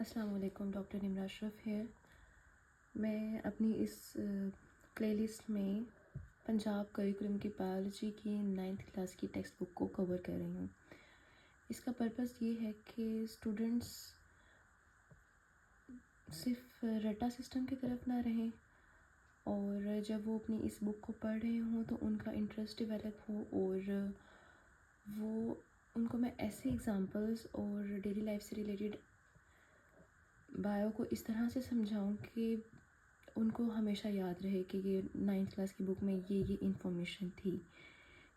अस्सलाम वालेकुम, डॉक्टर निम्रा अशरफ है। मैं अपनी इस प्लेलिस्ट में पंजाब करिकुलम की बायोलॉजी की 9th क्लास की टेक्स्ट बुक को कवर कर रही हूँ। इसका पर्पस ये है कि स्टूडेंट्स सिर्फ रट्टा सिस्टम की तरफ ना रहें और जब वो अपनी इस बुक को पढ़ रहे हों तो उनका इंटरेस्ट डेवलप हो और वो उनको मैं ऐसे एग्ज़ाम्पल्स और डेली लाइफ से रिलेटेड बायो को इस तरह से समझाऊं कि उनको हमेशा याद रहे कि ये 9th क्लास की बुक में ये इन्फॉर्मेशन थी।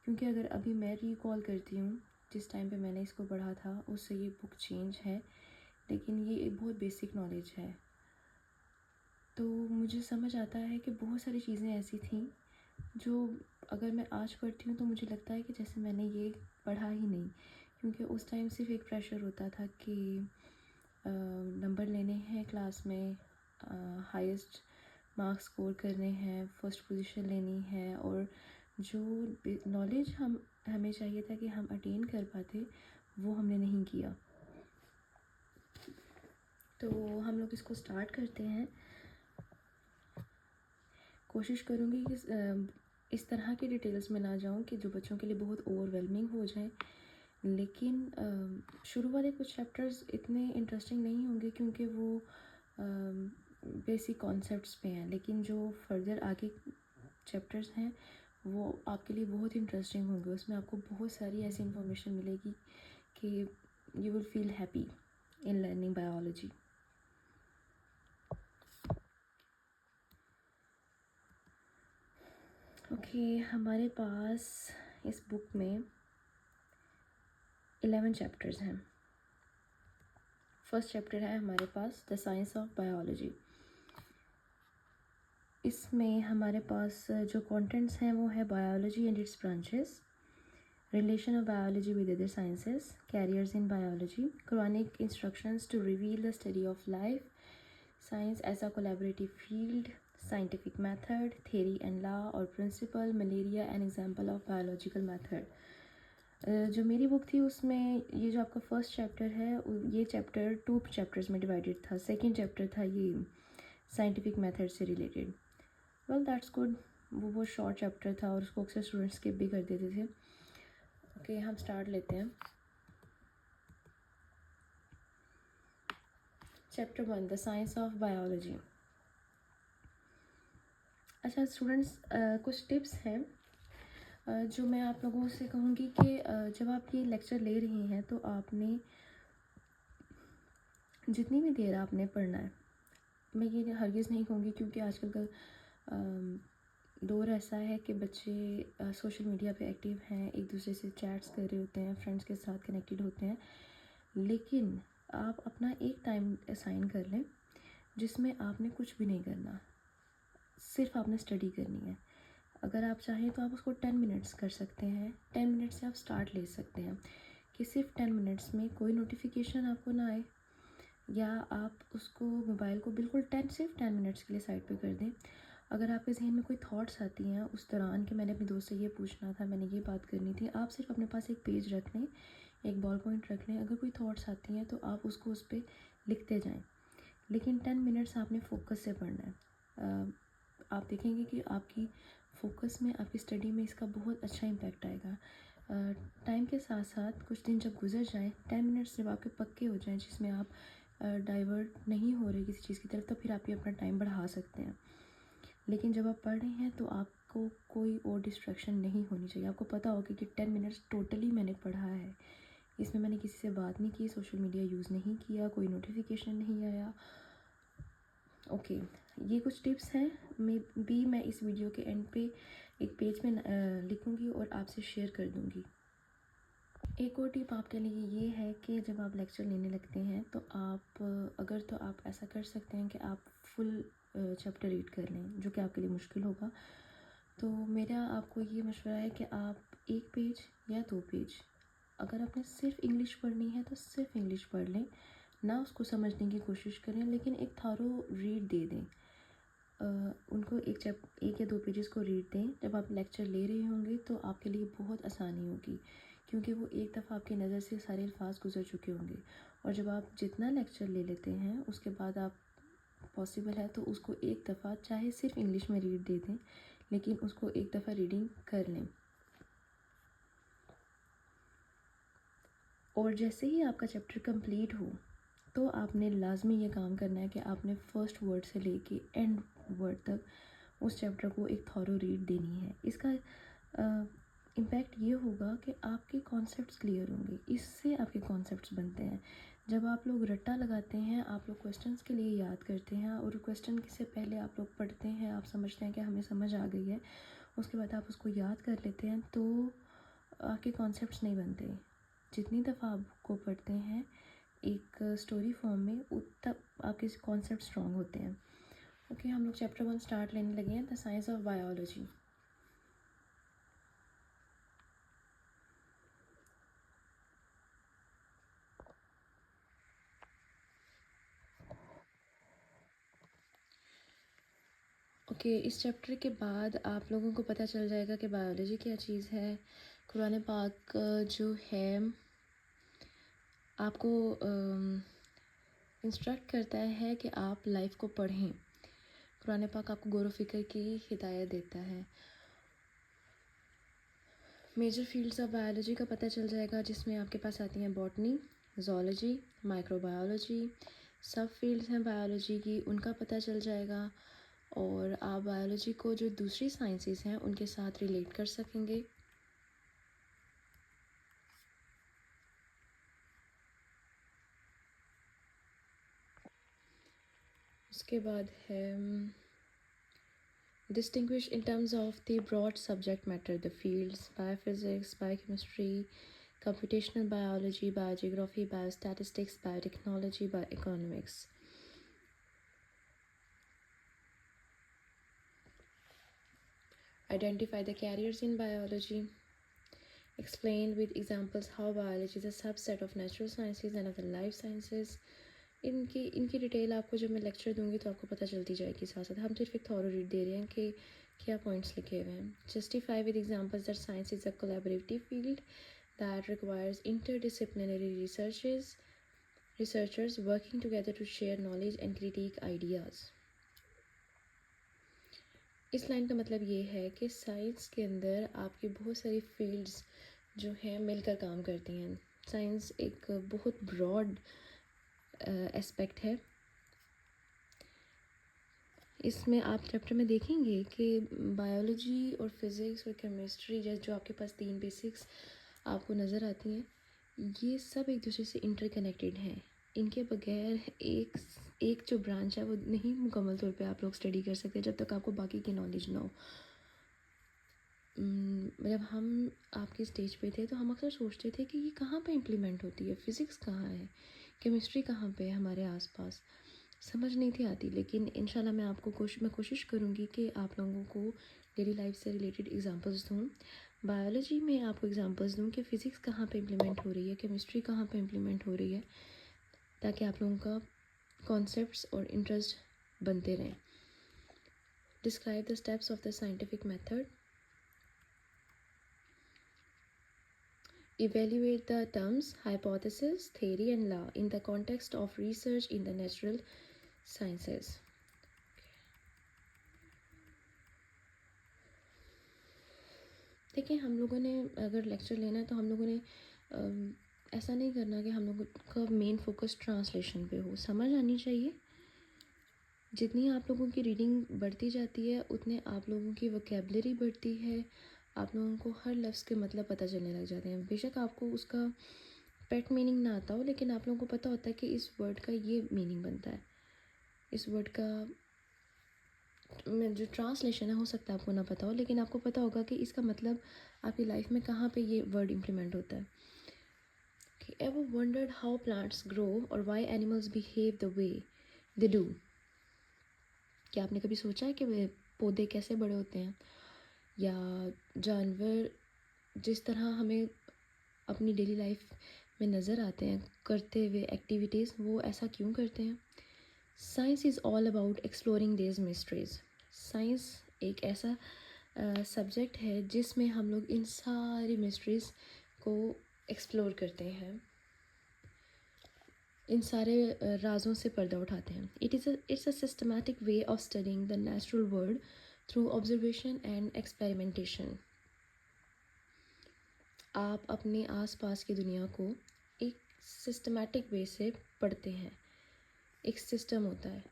क्योंकि अगर अभी मैं रिकॉल करती हूँ जिस टाइम पे मैंने इसको पढ़ा था उससे ये बुक चेंज है, लेकिन ये एक बहुत बेसिक नॉलेज है। तो मुझे समझ आता है कि बहुत सारी चीज़ें ऐसी थी जो अगर मैं आज पढ़ती हूँ तो मुझे लगता है कि जैसे मैंने ये पढ़ा ही नहीं, क्योंकि उस टाइम सिर्फ एक प्रेशर होता था कि नंबर लेने हैं क्लास में, हाईएस्ट मार्क्स स्कोर करने हैं, फर्स्ट पोजीशन लेनी है, और जो नॉलेज हमें चाहिए था कि हम अटेन कर पाते वो हमने नहीं किया। तो हम लोग इसको स्टार्ट करते हैं। कोशिश करूँगी कि इस तरह की डिटेल्स में ना जाऊँ कि जो बच्चों के लिए बहुत ओवरवेलमिंग हो जाए, लेकिन शुरू वाले कुछ चैप्टर्स इतने इंटरेस्टिंग नहीं होंगे क्योंकि वो बेसिक कॉन्सेप्ट्स पे हैं, लेकिन जो फर्दर आगे चैप्टर्स हैं वो आपके लिए बहुत इंटरेस्टिंग होंगे। उसमें आपको बहुत सारी ऐसी इंफॉर्मेशन मिलेगी कि you will feel happy in learning biology. Okay, हमारे पास इस बुक में 11 चैप्टर्स हैं। फर्स्ट चैप्टर है हमारे पास द साइंस ऑफ बायोलॉजी। इसमें हमारे पास जो कंटेंट्स हैं वो है biology and its branches, relation of biology with other sciences, careers in biology, chronic instructions to reveal the study of life, science as a collaborative field, scientific method, theory and law और principle, malaria and example of biological method. जो मेरी book थी उसमें ये जो आपका first chapter है ये चैप्टर 2 चैप्टर्स में डिवाइडेड था। सेकेंड चैप्टर था ये साइंटिफिक मेथड से रिलेटेड। वेल दैट्स गुड, वो बहुत शॉर्ट चैप्टर था और उसको अक्सर स्टूडेंट्स स्किप भी कर देते थे। ओके, हम स्टार्ट लेते हैं। Chapter 1 the science of biology. अच्छा स्टूडेंट्स, कुछ टिप्स हैं जो मैं आप लोगों से कहूँगी कि जब आप ये लेक्चर ले रहे हैं तो आपने जितनी भी देर आपने पढ़ना है, मैं ये हरगिज़ नहीं कहूँगी क्योंकि आजकल का दौर ऐसा है कि बच्चे सोशल मीडिया पे एक्टिव हैं, एक दूसरे से चैट्स कर रहे होते हैं, फ्रेंड्स के साथ कनेक्टेड होते हैं, लेकिन आप अपना एक टाइम असाइन कर लें जिसमें आपने कुछ भी नहीं करना, सिर्फ आपने स्टडी करनी है। अगर आप चाहें तो आप उसको 10 मिनट्स कर सकते हैं। 10 मिनट से आप स्टार्ट ले सकते हैं कि सिर्फ 10 मिनट्स में कोई नोटिफिकेशन आपको ना आए, या आप उसको मोबाइल को बिल्कुल सिर्फ 10 मिनट्स के लिए साइड पे कर दें। अगर आपके जहन में कोई थॉट्स आती हैं उस दौरान कि मैंने अपने दोस्त से ये पूछना था, मैंने ये बात करनी थी, आप सिर्फ अपने पास एक पेज रख लें, एक बॉल पॉइंट रख लें। अगर कोई थॉट्स आती हैं तो आप उसको उस पर लिखते जाएँ, लेकिन 10 मिनट्स आपने फोकस से पढ़ना है। आप देखेंगे कि आपकी फोकस में, आपकी स्टडी में इसका बहुत अच्छा इम्पैक्ट आएगा। टाइम के साथ साथ कुछ दिन जब गुजर जाएं, 10 मिनट्स जब आपके पक्के हो जाएं जिसमें आप डाइवर्ट नहीं हो रहे किसी चीज़ की तरफ, तो फिर आप ये अपना टाइम बढ़ा सकते हैं। लेकिन जब आप पढ़ रहे हैं तो आपको कोई और डिस्ट्रैक्शन नहीं होनी चाहिए। आपको पता होगा कि 10 मिनट्स टोटली मैंने पढ़ा है, इसमें मैंने किसी से बात नहीं की, सोशल मीडिया यूज़ नहीं किया, कोई नोटिफिकेशन नहीं आया। ओके, ये कुछ टिप्स हैं। मैं इस वीडियो के एंड पे एक पेज में लिखूँगी और आपसे शेयर कर दूँगी। एक और टिप आपके लिए ये है कि जब आप लेक्चर लेने लगते हैं तो आप ऐसा कर सकते हैं कि आप फुल चैप्टर रीड कर लें, जो कि आपके लिए मुश्किल होगा। तो मेरा आपको ये मशवरा है कि आप 1 पेज या 2 पेज, अगर आपने सिर्फ इंग्लिश पढ़नी है तो सिर्फ इंग्लिश पढ़ लें, ना उसको समझने की कोशिश करें, लेकिन एक थारो रीड दे दें। उनको एक या 2 पेजेस को रीड दें। जब आप लेक्चर ले रहे होंगे तो आपके लिए बहुत आसानी होगी, क्योंकि वो एक दफ़ा आपकी नज़र से सारे अल्फाज गुजर चुके होंगे और जब आप जितना लेक्चर ले लेते हैं उसके बाद आप पॉसिबल है तो उसको एक दफ़ा चाहे सिर्फ इंग्लिश में रीड दे दें, लेकिन उसको एक दफ़ा रीडिंग कर लें। और जैसे ही आपका चैप्टर कंप्लीट हो तो आपने लाजमी ये काम करना है कि आपने फ़र्स्ट वर्ड से लेके एंड वर्ड तक उस चैप्टर को एक थॉरो रीड देनी है। इसका इम्पैक्ट ये होगा कि आपके कॉन्सेप्ट्स क्लियर होंगे, इससे आपके कॉन्सेप्ट्स बनते हैं। जब आप लोग रट्टा लगाते हैं, आप लोग क्वेश्चंस के लिए याद करते हैं और क्वेश्चन से पहले आप लोग पढ़ते हैं, आप समझते हैं कि हमें समझ आ गई है, उसके बाद आप उसको याद कर लेते हैं, तो आपके कॉन्सेप्ट्स नहीं बनते। जितनी दफ़ा आपको पढ़ते हैं एक स्टोरी फॉर्म में तब आपके कॉन्सेप्ट स्ट्रॉन्ग होते हैं। ओके, हम लोग चैप्टर 1 स्टार्ट लेने लगे हैं, the science of biology. Okay, इस चैप्टर के बाद आप लोगों को पता चल जाएगा कि बायोलॉजी क्या चीज़ है। कुरान पाक जो है आपको इंस्ट्रक्ट करता है कि आप लाइफ को पढ़ें। कुरान पाक आपको गौर व फिक्र की हिदायत देता है। मेजर फील्ड्स ऑफ बायोलॉजी का पता चल जाएगा, जिसमें आपके पास आती हैं बॉटनी, ज़ूलॉजी, माइक्रोबायोलॉजी। सब फील्ड्स हैं बायोलॉजी की, उनका पता चल जाएगा और आप बायोलॉजी को जो दूसरी साइंसेस हैं उनके साथ रिलेट कर सकेंगे। उसके बाद है distinguish in terms of the broad subject matter the fields biophysics, biochemistry, computational biology, biogeography, biostatistics, biotechnology, bioeconomics. Identify the carriers in biology. Explain with examples how biology is a subset of natural sciences and other life sciences. इनकी detail आपको जब मैं lecture दूंगी तो आपको पता चलती जाएगी। साथ साथ हम सिर्फ एक थॉरो रीड दे रहे हैं कि क्या पॉइंट्स लिखे हुए हैं। Justify with examples that science is a collaborative field that requires interdisciplinary researchers working together to share knowledge and critique ideas. इस लाइन का मतलब ये है कि साइंस के अंदर आपकी बहुत सारी फील्ड्स जो हैं मिलकर काम करती हैं। साइंस एक बहुत ब्रॉड एस्पेक्ट है। इसमें आप चैप्टर में देखेंगे कि बायोलॉजी और फिज़िक्स और केमिस्ट्री जैसे जो आपके पास 3 बेसिक्स आपको नज़र आती हैं, ये सब एक दूसरे से इंटरकनेक्टेड हैं। इनके बगैर एक जो ब्रांच है वो नहीं मुकम्मल तौर पे आप लोग स्टडी कर सकते जब तक आपको बाकी की नॉलेज ना हो। जब हम आपके स्टेज पे थे तो हम अक्सर सोचते थे कि ये कहाँ पे इम्प्लीमेंट होती है, फ़िज़िक्स कहाँ है, केमिस्ट्री कहाँ पे है हमारे आसपास, समझ नहीं थी आती। लेकिन इंशाल्लाह मैं आपको कोशिश करूँगी कि आप लोगों को डेली लाइफ से रिलेटेड एग्जांपल्स दूँ। बायोलॉजी में आपको एग्जांपल्स दूँ कि फ़िज़िक्स कहाँ पे इम्प्लीमेंट हो रही है, केमिस्ट्री कहाँ पे इम्प्लीमेंट हो रही है, ताकि आप लोगों का कॉन्सेप्ट्स और इंटरेस्ट बनते रहें। Describe the steps of the scientific method. Evaluate the terms hypothesis, theory and law in the context of research in the natural sciences. देखिए, हम लोगों ने अगर लेक्चर लेना है तो हम लोगों ने ऐसा नहीं करना कि हम लोगों का मेन फोकस ट्रांसलेशन पे हो। समझ आनी चाहिए। जितनी आप लोगों की रीडिंग बढ़ती जाती है उतने आप लोगों की वोकेबलरी बढ़ती है, आप लोगों को हर लफ्ज़ के मतलब पता चलने लग जाते हैं। बेशक आपको उसका पेट मीनिंग ना आता हो, लेकिन आप लोगों को पता होता है कि इस वर्ड का ये मीनिंग बनता है, इस वर्ड का जो ट्रांसलेशन है हो सकता है आपको ना पता हो, लेकिन आपको पता होगा कि इसका मतलब आपकी लाइफ में कहाँ पे ये वर्ड इम्प्लीमेंट होता है। Ever wondered how plants grow or why animals behave the way they do? क्या आपने कभी सोचा है कि वे पौधे कैसे बड़े होते हैं या जानवर जिस तरह हमें अपनी डेली लाइफ में नज़र आते हैं करते हुए एक्टिविटीज़, वो ऐसा क्यों करते हैं? Science is all about exploring this mysteries. Science एक ऐसा सब्जेक्ट है जिसमें हम लोग इन सारी मिस्ट्रीज़ को एक्सप्लोर करते हैं। इन सारे राज़ों से पर्दा उठाते हैं। It's a systematic way of studying the natural world through observation and experimentation. आप अपने आसपास की दुनिया को एक सिस्टमैटिक वे से पढ़ते हैं। एक सिस्टम होता है,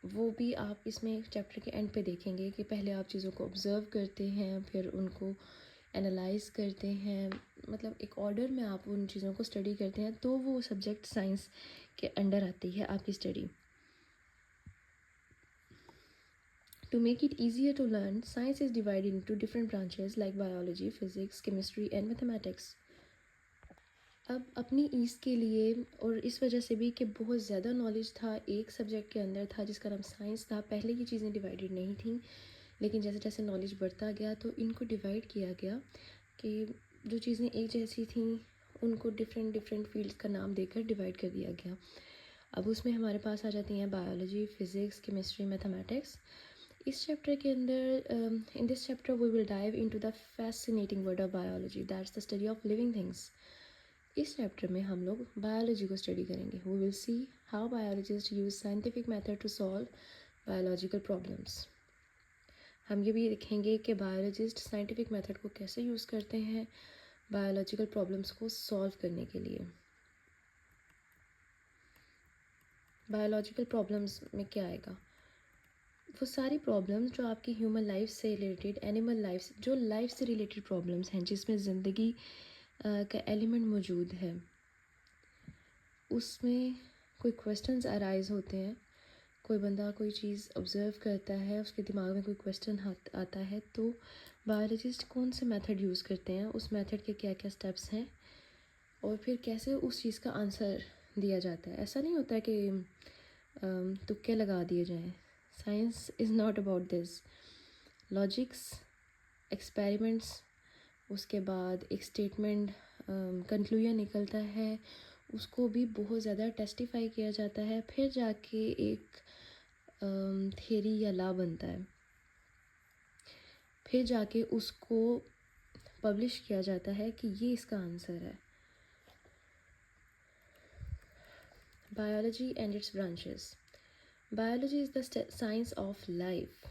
वो भी आप इसमें चैप्टर के एंड पे देखेंगे कि पहले आप चीज़ों को ऑब्ज़र्व करते हैं, फिर उनको एनालाइज करते हैं, मतलब एक ऑर्डर में आप उन चीज़ों को स्टडी करते हैं, तो वो सब्जेक्ट साइंस के अंडर आती है आपकी study. To make it easier to learn, science is divided into different branches like biology, physics, chemistry and mathematics. अब अपनी ईज़ के लिए और इस वजह से भी कि बहुत ज़्यादा नॉलेज था एक सब्जेक्ट के अंदर था जिसका नाम साइंस था। पहले की चीज़ें डिवाइडेड नहीं थी, लेकिन जैसे जैसे नॉलेज बढ़ता गया तो इनको डिवाइड किया गया कि जो चीज़ें एक जैसी थी उनको डिफरेंट डिफरेंट फील्ड्स का नाम देकर डिवाइड कर दिया गया। अब उसमें हमारे पास आ जाती हैं बायोलॉजी, फिज़िक्स, केमिस्ट्री, मैथमेटिक्स। इस चैप्टर के अंदर in this chapter we will dive into the fascinating world of biology, that's the study of living things. इस चैप्टर में हम लोग बायोलॉजी को स्टडी करेंगे। We will see how biologist use scientific method to solve biological problems. हम ये भी देखेंगे कि बायोलॉजिस्ट साइंटिफिक मेथड को कैसे यूज़ करते हैं बायोलॉजिकल प्रॉब्लम्स को सॉल्व करने के लिए। बायोलॉजिकल प्रॉब्लम्स में क्या आएगा? वो सारी प्रॉब्लम्स जो आपकी ह्यूमन लाइफ से रिलेटेड, एनिमल लाइफ, जो लाइफ से रिलेटेड प्रॉब्लम्स हैं जिसमें ज़िंदगी का एलिमेंट मौजूद है, उसमें कोई क्वेश्चंस अराइज होते हैं। कोई बंदा कोई चीज़ ऑब्ज़र्व करता है, उसके दिमाग में कोई क्वेश्चन आता है, तो बायोलॉजिस्ट कौन से मेथड यूज़ करते हैं, उस मेथड के क्या क्या स्टेप्स हैं और फिर कैसे उस चीज़ का आंसर दिया जाता है। ऐसा नहीं होता है कि तुक्के लगा दिए जाएं। Science is not about this. Logics, experiments, उसके बाद एक स्टेटमेंट कंक्लूजन निकलता है, उसको भी बहुत ज़्यादा टेस्टिफाई किया जाता है, फिर जाके एक थ्योरी या लॉ बनता है, फिर जाके उसको पब्लिश किया जाता है कि ये इसका आंसर है। Biology and its branches. Biology is the science of life.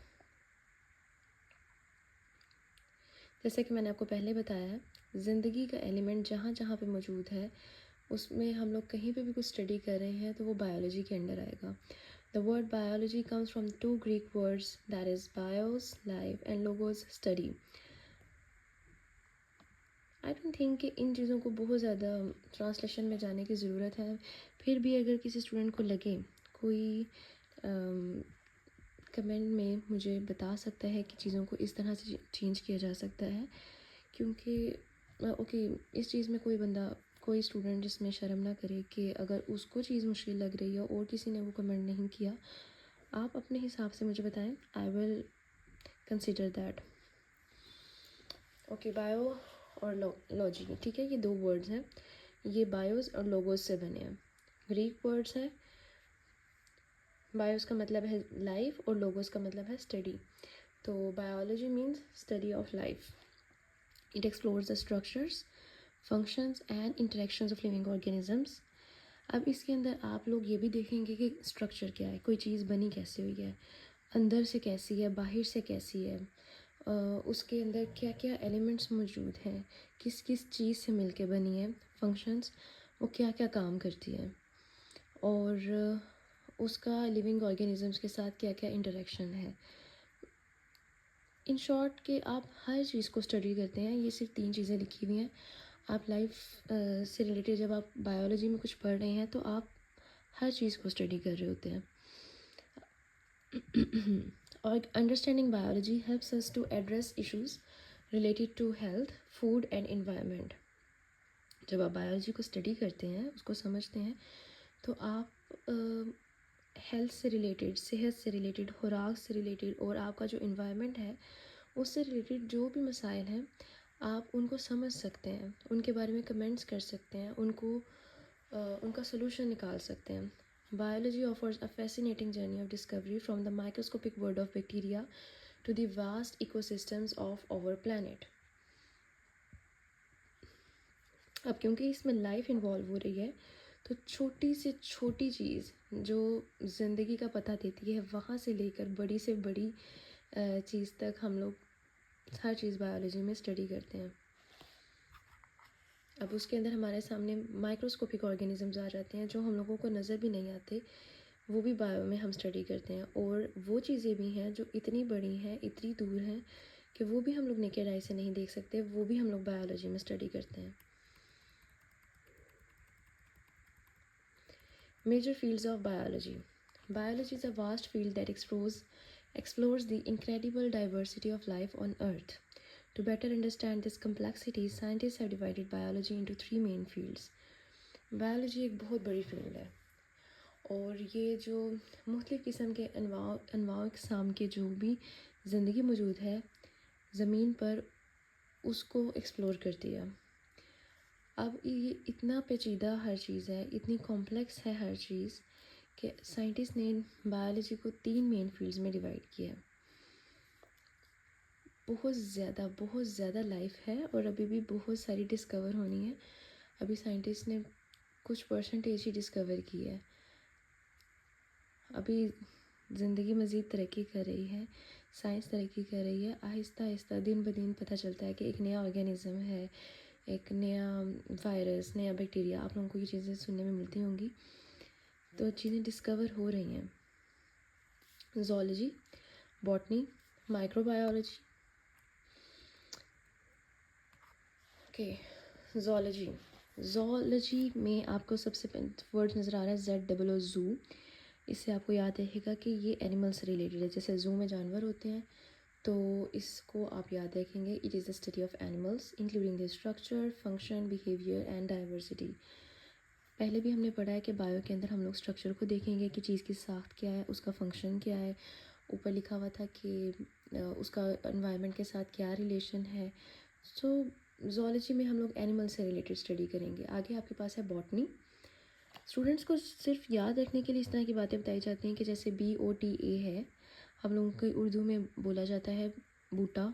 जैसे कि मैंने आपको पहले बताया है, ज़िंदगी का एलिमेंट जहाँ जहाँ पे मौजूद है, उसमें हम लोग कहीं पे भी कुछ स्टडी कर रहे हैं तो वो बायोलॉजी के अंडर आएगा। The word biology comes from two Greek words, that is bios life and logos study. I don't think कि इन चीज़ों को बहुत ज़्यादा ट्रांसलेशन में जाने की ज़रूरत है। फिर भी अगर किसी स्टूडेंट को लगे, कोई कमेंट में मुझे बता सकता है कि चीज़ों को इस तरह से चेंज किया जा सकता है, क्योंकि ओके, इस चीज़ में कोई बंदा, कोई स्टूडेंट जिसमें शर्म ना करे कि अगर उसको चीज़ मुश्किल लग रही है और किसी ने वो कमेंट नहीं किया, आप अपने हिसाब से मुझे बताएं, I will consider that. Okay, bio और लॉजी, ठीक है, ये दो वर्ड्स हैं, ये बायोस और लोगोस से बने हैं, ग्रीक वर्ड्स हैं। बायोस का मतलब है लाइफ और लोगोस का मतलब है स्टडी। तो biology means study of life. It explores the structures, functions and interactions of living organisms. अब इसके अंदर आप लोग ये भी देखेंगे कि स्ट्रक्चर क्या है, कोई चीज़ बनी कैसे हुई है, अंदर से कैसी है, बाहर से कैसी है, उसके अंदर क्या क्या एलिमेंट्स मौजूद हैं, किस किस चीज़ से मिलके बनी है, फंक्शंस, वो क्या क्या काम करती है, और उसका लिविंग ऑर्गेनिजम्स के साथ क्या क्या इंटरेक्शन है। इन शॉर्ट कि आप हर चीज़ को स्टडी करते हैं। ये सिर्फ 3 चीज़ें लिखी हुई हैं। आप लाइफ से रिलेटेड जब आप बायोलॉजी में कुछ पढ़ रहे हैं तो आप हर चीज़ को स्टडी कर रहे होते हैं। और understanding biology helps us to address issues related to health, food and environment. जब आप बायोलॉजी को स्टडी करते हैं, उसको समझते हैं, तो आप हेल्थ से रिलेटेड, सेहत से रिलेटेड, खुराक से रिलेटेड और आपका जो इन्वायरमेंट है उससे रिलेटेड जो भी मसाइल हैं, आप उनको समझ सकते हैं, उनके बारे में कमेंट्स कर सकते हैं, उनका सोल्यूशन निकाल सकते हैं। Biology offers a fascinating journey of discovery from the microscopic world of bacteria to the vast ecosystems of our planet. अब क्योंकि इसमें लाइफ इन्वॉल्व हो रही है, तो छोटी से छोटी चीज़ जो ज़िंदगी का पता देती है, वहाँ से लेकर बड़ी से बड़ी चीज़ तक हम लोग हर चीज़ बायोलॉजी में स्टडी करते हैं। अब उसके अंदर हमारे सामने माइक्रोस्कोपिक ऑर्गेनिजम्स आ जाते हैं जो हम लोगों को नज़र भी नहीं आते, वो भी बायो में हम स्टडी करते हैं। और वो चीज़ें भी हैं जो इतनी बड़ी हैं, इतनी दूर हैं कि वो भी हम लोग नेकेड आई से नहीं देख सकते, वो भी हम लोग बायोलॉजी में स्टडी करते हैं। Major fields of biology. Biology is a vast field that explores the incredible diversity of life on Earth. To better understand this complexity, scientists have divided biology into three main fields. Biology एक बहुत बड़ी field है और ये जो मुख्तलिफ़ किस्म के अनवाओ अक़साम के जो भी ज़िंदगी मौजूद है ज़मीन पर, उसको एक्सप्लोर करती है। अब ये इतना पेचीदा हर चीज़ है, इतनी कॉम्प्लेक्स है हर चीज़ कि साइंटिस्ट ने बायोलॉजी को तीन मेन फील्ड्स में डिवाइड किया है। बहुत ज़्यादा लाइफ है और अभी भी बहुत सारी डिस्कवर होनी है। अभी साइंटिस्ट ने कुछ परसेंटेज ही डिस्कवर की है। अभी ज़िंदगी मज़ीद तरक्की कर रही है, साइंस तरक्की कर रही है। आहिस्ता आहिस्ता दिन ब दिन पता चलता है कि एक नया ऑर्गेनिज़म है, एक नया वायरस, नया बैक्टीरिया। आप लोगों को ये चीज़ें सुनने में मिलती होंगी। तो चीज़ें डिस्कवर हो रही हैं। Zoology, botany, microbiology. Okay, zoology में आपको सबसे वर्ड नज़र आ रहा है ZOO ज़ू। इससे आपको याद रहेगा कि ये एनिमल से रिलेटेड है। जैसे ज़ू में जानवर होते हैं तो इसको आप याद रखेंगे। It is the study of animals including the structure, function, behaviour and diversity. पहले भी हमने पढ़ा है कि बायो के अंदर हम लोग स्ट्रक्चर को देखेंगे कि चीज़ की साख्त क्या है, उसका फंक्शन क्या है। ऊपर लिखा हुआ था कि उसका एनवायरनमेंट के साथ क्या रिलेशन है। सो ज़ूलॉजी में हम लोग एनिमल से रिलेटेड स्टडी करेंगे। आगे आपके पास है बॉटनी। स्टूडेंट्स को सिर्फ याद रखने के लिए इस तरह की बातें बताई जाती हैं कि जैसे BOTA है, हम लोगों को उर्दू में बोला जाता है बूटा,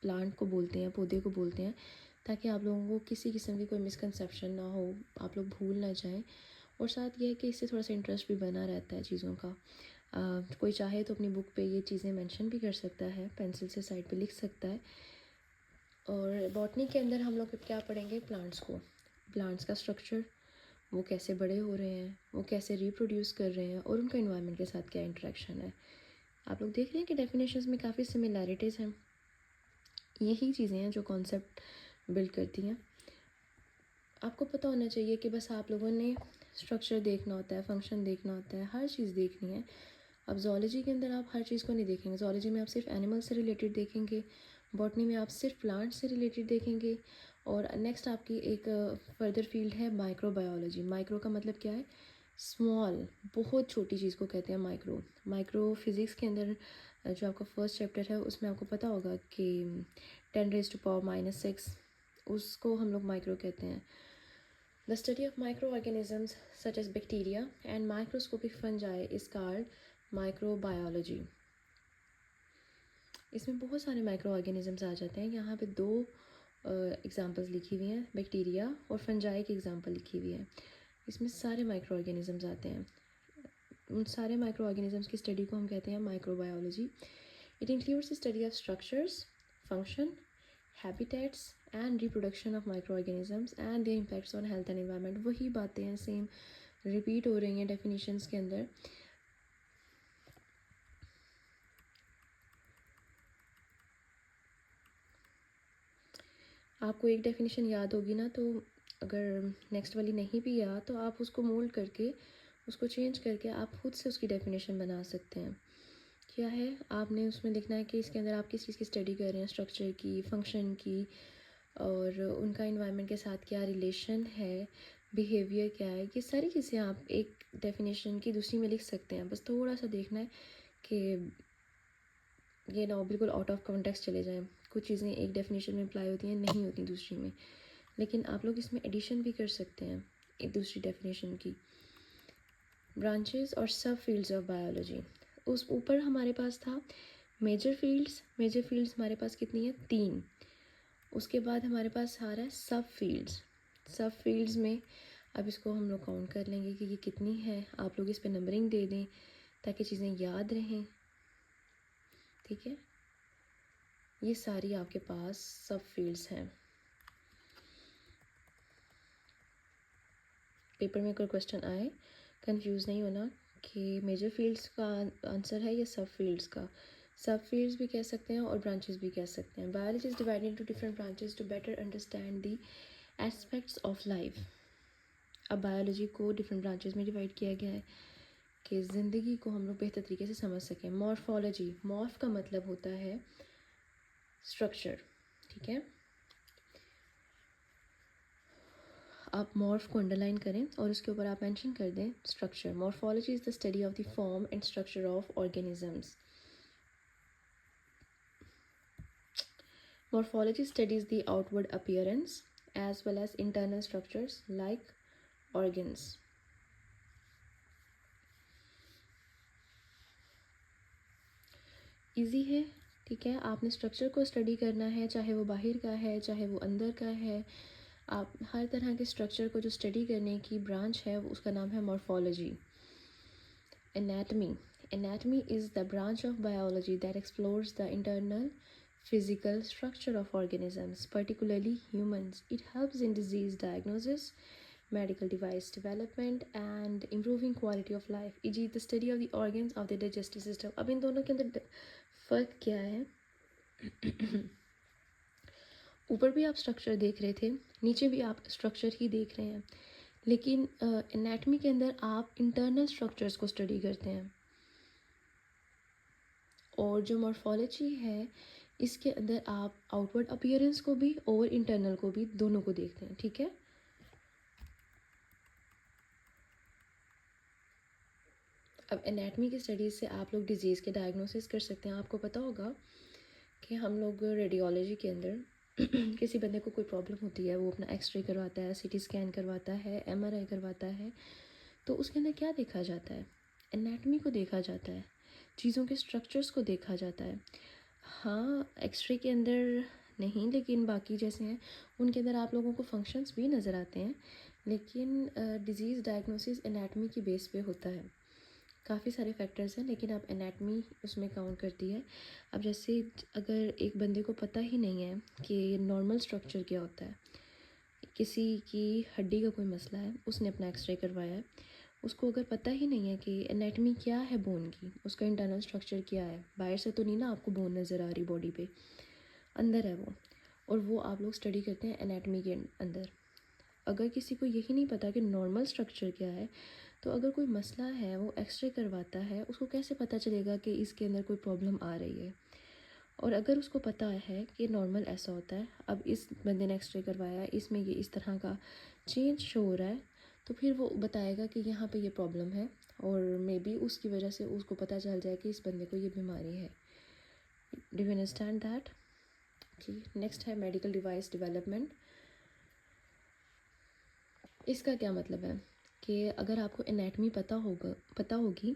प्लांट को बोलते हैं, पौधे को बोलते हैं, ताकि आप लोगों को किसी किस्म की कोई मिसकंसेप्शन ना हो, आप लोग भूल ना जाएं। और साथ ये है कि इससे थोड़ा सा इंटरेस्ट भी बना रहता है चीज़ों का। कोई चाहे तो अपनी बुक पे ये चीज़ें मेंशन भी कर सकता है, पेंसिल से साइड पे लिख सकता है। और बॉटनी के अंदर हम लोग क्या पढ़ेंगे? प्लांट्स को, प्लांट्स का स्ट्रक्चर, वो कैसे बड़े हो रहे हैं, वो कैसे रिप्रोड्यूस कर रहे हैं और उनका एनवायरनमेंट के साथ क्या इंटरेक्शन है। आप लोग देख रहे हैं कि डेफिनेशंस में काफ़ी सिमिलैरिटीज़ हैं। यही चीज़ें हैं जो कॉन्सेप्ट बिल्ड करती हैं। आपको पता होना चाहिए कि बस आप लोगों ने स्ट्रक्चर देखना होता है, फंक्शन देखना होता है, हर चीज़ देखनी है। अब ज़ूलॉजी के अंदर आप हर चीज़ को नहीं देखेंगे। ज़ूलॉजी में आप सिर्फ एनिमल से रिलेटेड देखेंगे, बॉटनी में आप सिर्फ प्लांट से रिलेटेड देखेंगे। और नेक्स्ट आपकी एक फर्दर फील्ड है माइक्रोबायोलॉजी। माइक्रो का मतलब क्या है? स्मॉल, बहुत छोटी चीज़ को कहते हैं माइक्रो। माइक्रो फिज़िक्स के अंदर जो आपका फर्स्ट चैप्टर है उसमें आपको पता होगा कि 10⁻⁻⁶ उसको हम लोग माइक्रो कहते हैं। The study of microorganisms such as bacteria and microscopic fungi is called microbiology. इसमें बहुत सारे माइक्रो ऑर्गेनिजम्स आ जाते हैं। यहाँ पे दो एग्जांपल्स लिखी हुई हैं, बैक्टीरिया और फंजाई की एग्जांपल लिखी हुई है। इसमें सारे माइक्रो ऑर्गेनिजम्स आते हैं। उन सारे माइक्रो ऑर्गेनिजम्स की स्टडी को हम कहते हैं microbiology. It includes the study of structures, function, habitats and reproduction of micro organisms and their impacts on health and environment. वही बातें हैं, सेम रिपीट हो रही हैं डेफिनेशंस के अंदर। आपको एक डेफिनेशन याद होगी ना, तो अगर नेक्स्ट वाली नहीं भी याद तो आप उसको मोल्ड करके, उसको चेंज करके आप खुद से उसकी डेफिनेशन बना सकते हैं। क्या है? आपने उसमें लिखना है कि इसके अंदर आप किस चीज़ की स्टडी कर रहे हैं, स्ट्रक्चर की, फंक्शन की, और उनका इन्वायरमेंट के साथ क्या रिलेशन है, बिहेवियर क्या है। ये सारी चीज़ें आप एक डेफिनेशन की दूसरी में लिख सकते हैं। बस थोड़ा सा देखना है कि ये ना बिल्कुल आउट ऑफ कॉन्टेक्स्ट चले जाएं। कुछ चीज़ें एक डेफिनेशन में अप्लाई होती हैं, नहीं होती दूसरी में। लेकिन आप लोग इसमें एडिशन भी कर सकते हैं एक दूसरी डेफिनेशन की। ब्रांचेस और सब फील्ड्स ऑफ बायोलॉजी। उस ऊपर हमारे पास था मेजर फील्ड्स। मेजर फील्ड्स हमारे पास कितनी है? 3। उसके बाद हमारे पास आ रहा है सब फील्ड्स। सब फील्ड्स में अब इसको हम लोग काउंट कर लेंगे कि ये कितनी है। आप लोग इस पे नंबरिंग दे दें ताकि चीज़ें याद रहें, ठीक है। ये सारी आपके पास सब फील्ड्स हैं। पेपर में कोई क्वेश्चन आए, कंफ्यूज नहीं होना कि मेजर फील्ड्स का आंसर है या सब फील्ड्स का। सब फील्ड्स भी कह सकते हैं और ब्रांचेस भी कह सकते हैं। Biology is divided into different branches to better understand the aspects of life. अब बायोलॉजी को डिफरेंट ब्रांचेस में डिवाइड किया गया है कि ज़िंदगी को हम लोग बेहतर तरीके से समझ सकें। मॉर्फोलॉजी, मॉर्फ का मतलब होता है स्ट्रक्चर, ठीक है। आप मॉर्फ को अंडरलाइन करें और उसके ऊपर आप मेंशन कर दें structure. Morphology is the study of the form and structure of organisms. Morphology studies the outward appearance as well as internal structures like organs. Easy है, ठीक है। आपने स्ट्रक्चर को स्टडी करना है, चाहे वो बाहर का है चाहे वो अंदर का है। आप हर तरह के स्ट्रक्चर को जो स्टडी करने की ब्रांच है उसका नाम है morphology. Anatomy, anatomy is the branch of biology that explores the internal physical structure of organisms, particularly humans. It helps in disease diagnosis, medical device development, and improving quality of life. E.g., the study of the organs of the digestive system. अब इन दोनों के अंदर फ़र्क क्या है? ऊपर भी आप स्ट्रक्चर देख रहे थे, नीचे भी आप स्ट्रक्चर ही देख रहे हैं, लेकिन एनाटमी के अंदर आप इंटरनल स्ट्रक्चर्स को स्टडी करते हैं। और जो मॉर्फोलॉजी है इसके अंदर आप आउटवर्ड अपीयरेंस को भी और इंटरनल को भी, दोनों को देखते हैं, ठीक है। अब एनाटमी की स्टडीज़ से आप लोग डिजीज़ के डायग्नोसिस कर सकते हैं। आपको पता होगा कि हम लोग रेडियोलॉजी के अंदर किसी बंदे को कोई प्रॉब्लम होती है, वो अपना एक्सरे करवाता है, सीटी स्कैन करवाता है, एमआरआई करवाता है, तो उसके अंदर क्या देखा जाता है? एनाटमी को देखा जाता है, चीज़ों के स्ट्रक्चर्स को देखा जाता है। हाँ, एक्सरे के अंदर नहीं, लेकिन बाकी जैसे हैं उनके अंदर आप लोगों को फंक्शंस भी नज़र आते हैं, लेकिन डिज़ीज़ डायग्नोसिस एनाटमी की बेस पे होता है। काफ़ी सारे फैक्टर्स हैं, लेकिन अब एनाटमी उसमें काउंट करती है। अब जैसे अगर एक बंदे को पता ही नहीं है कि नॉर्मल स्ट्रक्चर क्या होता है, किसी की हड्डी का कोई मसला है, उसने अपना एक्सरे करवाया है, उसको अगर पता ही नहीं है कि एनाटमी क्या है बोन की, उसका इंटरनल स्ट्रक्चर क्या है, बाहर से तो नहीं ना आपको बोन नज़र आ रही बॉडी पे, अंदर है वो, और वो आप लोग स्टडी करते हैं एनाटमी के अंदर। अगर किसी को यही नहीं पता कि नॉर्मल स्ट्रक्चर क्या है, तो अगर कोई मसला है वो एक्सरे करवाता है, उसको कैसे पता चलेगा कि इसके अंदर कोई प्रॉब्लम आ रही है। और अगर उसको पता है कि नॉर्मल ऐसा होता है, अब इस बंदे ने एक्सरे करवाया है, इसमें ये इस तरह का चेंज शो हो रहा है, तो फिर वो बताएगा कि यहाँ पे ये प्रॉब्लम है, और मे बी उसकी वजह से उसको पता चल जाए कि इस बंदे को ये बीमारी है। Do you understand that? Next है मेडिकल डिवाइस डेवलपमेंट। इसका क्या मतलब है कि अगर आपको एनाटमी पता होगी,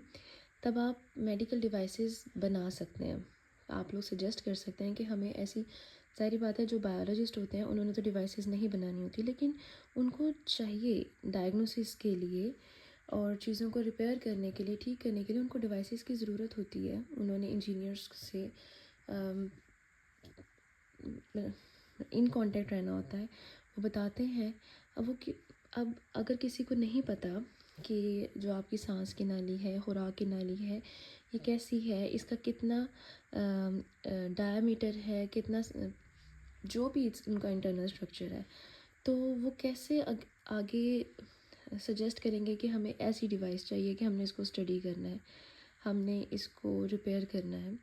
तब आप मेडिकल डिवाइसेस बना सकते हैं। आप लोग सजेस्ट कर सकते हैं कि हमें ऐसी, सारी बात है, जो बायोलॉजिस्ट होते हैं उन्होंने तो डिवाइसेस नहीं बनानी होती, लेकिन उनको चाहिए डायग्नोसिस के लिए और चीज़ों को रिपेयर करने के लिए, ठीक करने के लिए उनको डिवाइसेस की ज़रूरत होती है। उन्होंने इंजीनियर्स से इन कांटेक्ट रहना होता है, वो बताते हैं। अब अगर किसी को नहीं पता कि जो आपकी सांस की नाली है, खुराक की नाली है, ये कैसी है, इसका कितना डायामीटर है, कितना जो भी उनका इंटरनल स्ट्रक्चर है, तो वो कैसे आगे सजेस्ट करेंगे कि हमें ऐसी डिवाइस चाहिए कि हमने इसको स्टडी करना है, हमने इसको रिपेयर करना है।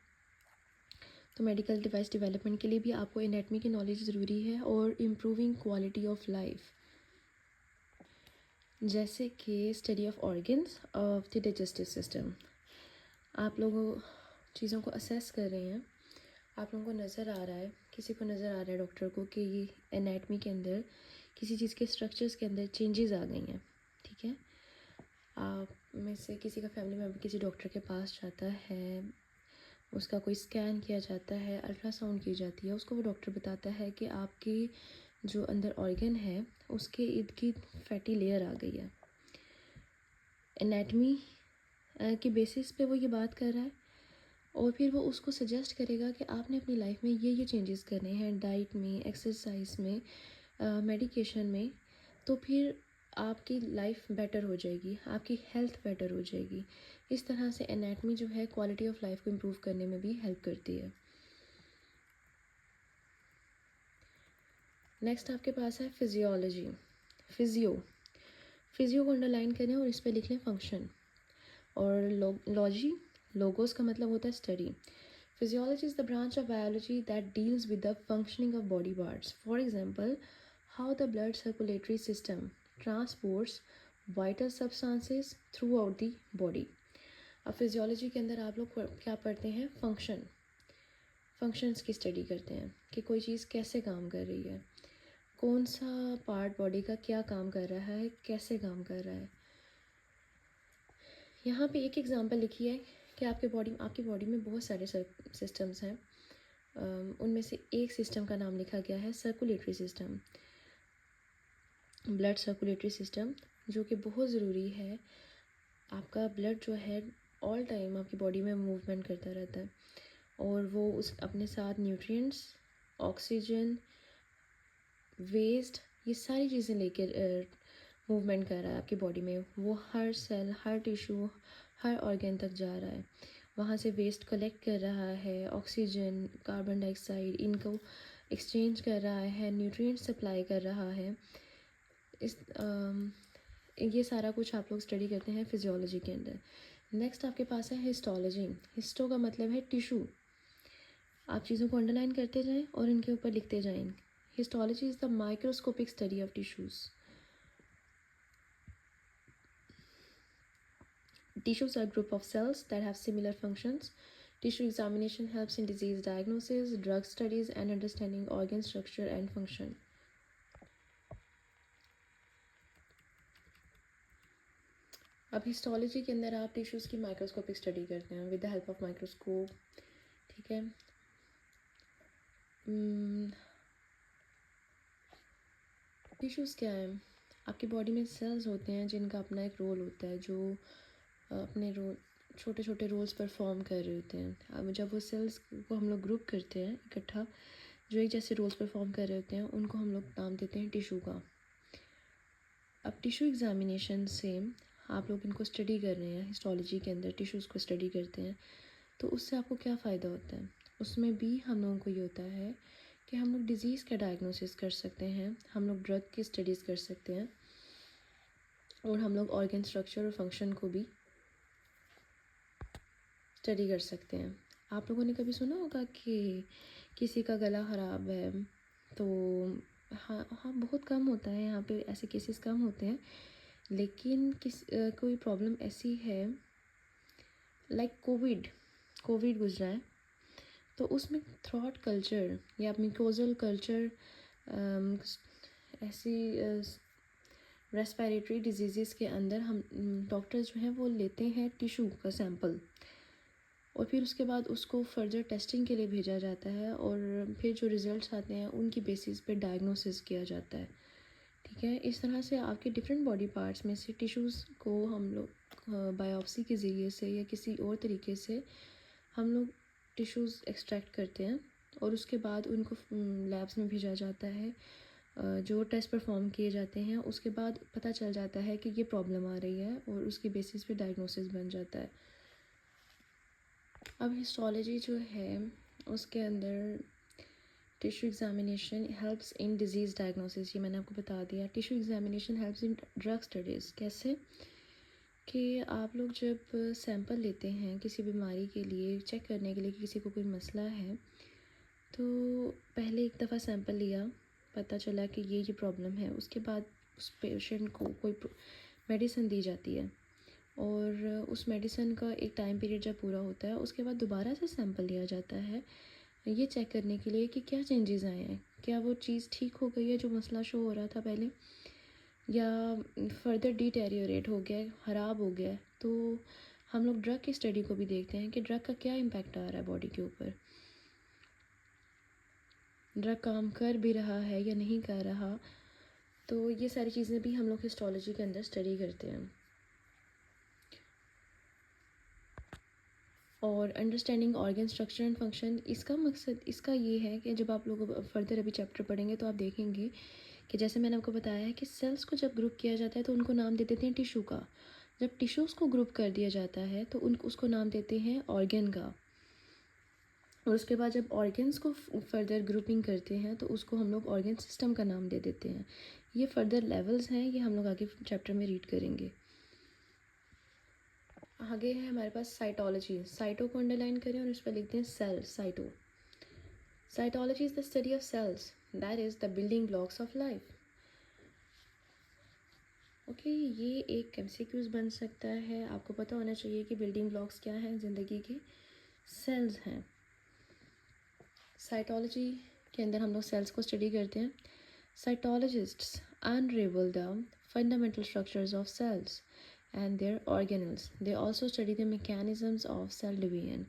तो मेडिकल डिवाइस डेवलपमेंट के लिए भी आपको एनाटमी की नॉलेज ज़रूरी है, और इम्प्रूविंग क्वालिटी ऑफ लाइफ, जैसे कि study of organs of the digestive system. आप लोग चीज़ों को असेस कर रहे हैं, आप लोगों को नज़र आ रहा है, किसी को नज़र आ रहा है डॉक्टर को कि ये एनाटमी के अंदर किसी चीज़ के स्ट्रक्चर्स के अंदर चेंजेस आ गई हैं, ठीक है। आप में से किसी का फैमिली मेम्बर किसी डॉक्टर के पास जाता है, उसका कोई स्कैन किया जाता है, अल्ट्रासाउंड की जाती है, उसको वो डॉक्टर बताता है कि आपकी जो अंदर ऑर्गन है उसके इर्द गिर्द फैटी लेयर आ गई है। एनाटमी की बेसिस पे वो ये बात कर रहा है और फिर वो उसको सजेस्ट करेगा कि आपने अपनी लाइफ में ये चेंजेस करने हैं, डाइट में, एक्सरसाइज में, मेडिकेशन में, तो फिर आपकी लाइफ बेटर हो जाएगी, आपकी हेल्थ बेटर हो जाएगी। इस तरह से एनाटमी जो है क्वालिटी ऑफ लाइफ को इम्प्रूव करने में भी हेल्प करती है। नेक्स्ट आपके पास है फिजियोलॉजी। फिजियो को अंडरलाइन करें और इस पर लिख लें फंक्शन। और लॉजी, लोगोस का मतलब होता है study. Physiology is the branch of biology that deals with the functioning of body parts. For example, how the blood circulatory system transports vital substances through out the body. अब physiology के अंदर आप लोग क्या पढ़ते हैं? फंक्शंस की study करते हैं कि कोई चीज़ कैसे काम कर रही है, कौन सा पार्ट बॉडी का क्या काम कर रहा है, कैसे काम कर रहा है। यहाँ पे एक एग्जांपल लिखी है कि आपकी बॉडी में बहुत सारे सिस्टम्स हैं। उनमें से एक सिस्टम का नाम लिखा गया है circulatory system, blood circulatory system, जो कि बहुत ज़रूरी है। आपका ब्लड जो है ऑल टाइम आपकी बॉडी में मूवमेंट करता रहता है और वो उस अपने साथ न्यूट्रिएंट्स, ऑक्सीजन, वेस्ट, ये सारी चीज़ें लेकर मूवमेंट कर रहा है आपकी बॉडी में। वो हर सेल, हर टिश्यू, हर ऑर्गन तक जा रहा है, वहाँ से वेस्ट कलेक्ट कर रहा है, ऑक्सीजन, कार्बन डाइऑक्साइड, इनको एक्सचेंज कर रहा है, न्यूट्रिएंट्स सप्लाई कर रहा है। ये सारा कुछ आप लोग स्टडी करते हैं फिजियोलॉजी के अंदर। नेक्स्ट आपके पास है हिस्टोलॉजी। हिस्टो का मतलब है टिश्यू। आप चीज़ों को अंडरलाइन करते जाएं और इनके ऊपर लिखते जाएं। Histology is the microscopic study of tissues. Tissues are a group of cells that have similar functions. Tissue examination helps in disease diagnosis, drug studies, and understanding organ structure and function. अब histology के अंदर आप tissues की microscopic study करते हैं with the help of microscope. ठीक है। Tissues क्या है? आपकी बॉडी में सेल्स होते हैं जिनका अपना एक रोल होता है, जो अपने रोल, छोटे छोटे रोल्स परफॉर्म कर रहे होते हैं। अब जब वो सेल्स को हम लोग ग्रुप करते हैं इकट्ठा, जो एक जैसे रोल्स परफॉर्म कर रहे होते हैं, उनको हम लोग नाम देते हैं टिश्यू का। अब टिश्यू एग्जामिनेशन से आप लोग इनको स्टडी कर रहे हैं, हिस्टोलॉजी के अंदर टिश्यूज़ को स्टडी करते हैं, तो उससे आपको क्या फ़ायदा होता है? उसमें भी हम लोगों को ये होता है कि हम लोग डिज़ीज़ का डायग्नोसिस कर सकते हैं, हम लोग ड्रग की स्टडीज़ कर सकते हैं और हम लोग ऑर्गन स्ट्रक्चर और फंक्शन को भी स्टडी कर सकते हैं। आप लोगों ने कभी सुना होगा कि किसी का गला ख़राब है, तो हाँ हाँ, बहुत कम होता है, यहाँ पे ऐसे केसेस कम होते हैं, लेकिन कोई प्रॉब्लम ऐसी है, लाइक कोविड गुजरा है, तो उसमें थ्रॉट कल्चर या म्यूकोजल कल्चर, ऐसी रेस्पिरेटरी डिजीज़ के अंदर हम डॉक्टर्स जो हैं वो लेते हैं टिश्यू का सैंपल और फिर उसके बाद उसको फर्दर टेस्टिंग के लिए भेजा जाता है और फिर जो रिज़ल्ट्स आते हैं उनकी बेसिस पे डायग्नोसिस किया जाता है। ठीक है। इस तरह से आपके डिफरेंट बॉडी पार्ट्स में से टिश्यूज़ को हम लोग बायोप्सी के ज़रिए से या किसी और तरीके से हम लोग टिश्यूज़ एक्सट्रैक्ट करते हैं और उसके बाद उनको लैब्स में भेजा जाता है। जो टेस्ट परफॉर्म किए जाते हैं उसके बाद पता चल जाता है कि ये प्रॉब्लम आ रही है और उसकी बेसिस पे डायग्नोसिस बन जाता है। अब हिस्टोलॉजी जो है उसके अंदर tissue examination helps in disease diagnosis, ये मैंने आपको बता दिया। Tissue examination helps in drug studies. कैसे? कि आप लोग जब सैंपल लेते हैं किसी बीमारी के लिए, चेक करने के लिए कि किसी को कोई मसला है, तो पहले एक दफ़ा सैंपल लिया, पता चला कि ये प्रॉब्लम है, उसके बाद उस पेशेंट को कोई मेडिसिन दी जाती है और उस मेडिसिन का एक टाइम पीरियड जब पूरा होता है उसके बाद दोबारा से सैंपल लिया जाता है ये चेक करने के लिए कि क्या चेंजेस आए हैं, क्या वो चीज़ ठीक हो गई है जो मसला शो हो रहा था पहले, या फर्दर डिटेरियोरेट हो गया है, ख़राब हो गया है। तो हम लोग ड्रग की स्टडी को भी देखते हैं कि ड्रग का क्या इम्पैक्ट आ रहा है बॉडी के ऊपर। ड्रग काम कर भी रहा है या नहीं कर रहा, तो ये सारी चीज़ें भी हम लोग हिस्टोलॉजी के अंदर स्टडी करते हैं। और understanding organ structure and function, इसका मकसद इसका ये है कि जब आप लोग फर्दर अभी चैप्टर पढ़ेंगे तो आप देखेंगे कि जैसे मैंने आपको बताया है कि सेल्स को जब ग्रुप किया जाता है तो उनको नाम दे देते हैं टिश्यू का। जब टिश्यूज़ को ग्रुप कर दिया जाता है तो उसको नाम देते हैं ऑर्गन का। और उसके बाद जब ऑर्गन्स को फर्दर ग्रुपिंग करते हैं तो उसको हम लोग ऑर्गन सिस्टम का नाम दे देते हैं। ये फर्दर लेवल्स हैं, ये हम लोग आगे चैप्टर में रीड करेंगे। आगे है हमारे पास साइटोलॉजी। साइटो को अंडरलाइन करें और उस पर लिखते हैं cell, cyto. Cytology is the study of cells, that is the building blocks of life. Okay, ये एक एमसीक्यूज बन सकता है। आपको पता होना चाहिए कि बिल्डिंग ब्लॉक्स क्या हैं ज़िंदगी के। सेल्स हैं। साइटोलॉजी के अंदर हम लोग सेल्स को स्टडी करते हैं। Cytologists unravel the fundamental structures of cells and their organelles. They also study the mechanisms of cell division.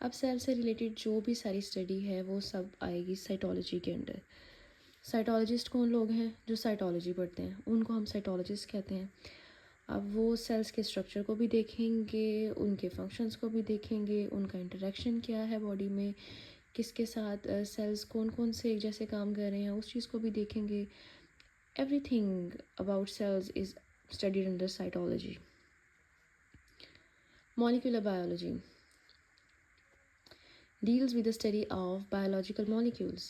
अब सेल से रिलेटेड जो भी सारी स्टडी है वो सब आएगी साइटोलॉजी के अंडर। साइटोलॉजिस्ट कौन लोग हैं? जो साइटोलॉजी पढ़ते हैं उनको हम साइटोलॉजिस्ट कहते हैं। अब वो सेल्स के स्ट्रक्चर को भी देखेंगे, उनके फंक्शंस को भी देखेंगे, उनका इंटरेक्शन क्या है बॉडी में, किसके साथ सेल्स कौन कौन से एक जैसे काम कर रहे हैं उस चीज़ को भी देखेंगे। Everything about cells is studied under cytology. Molecular biology deals with the study of biological molecules.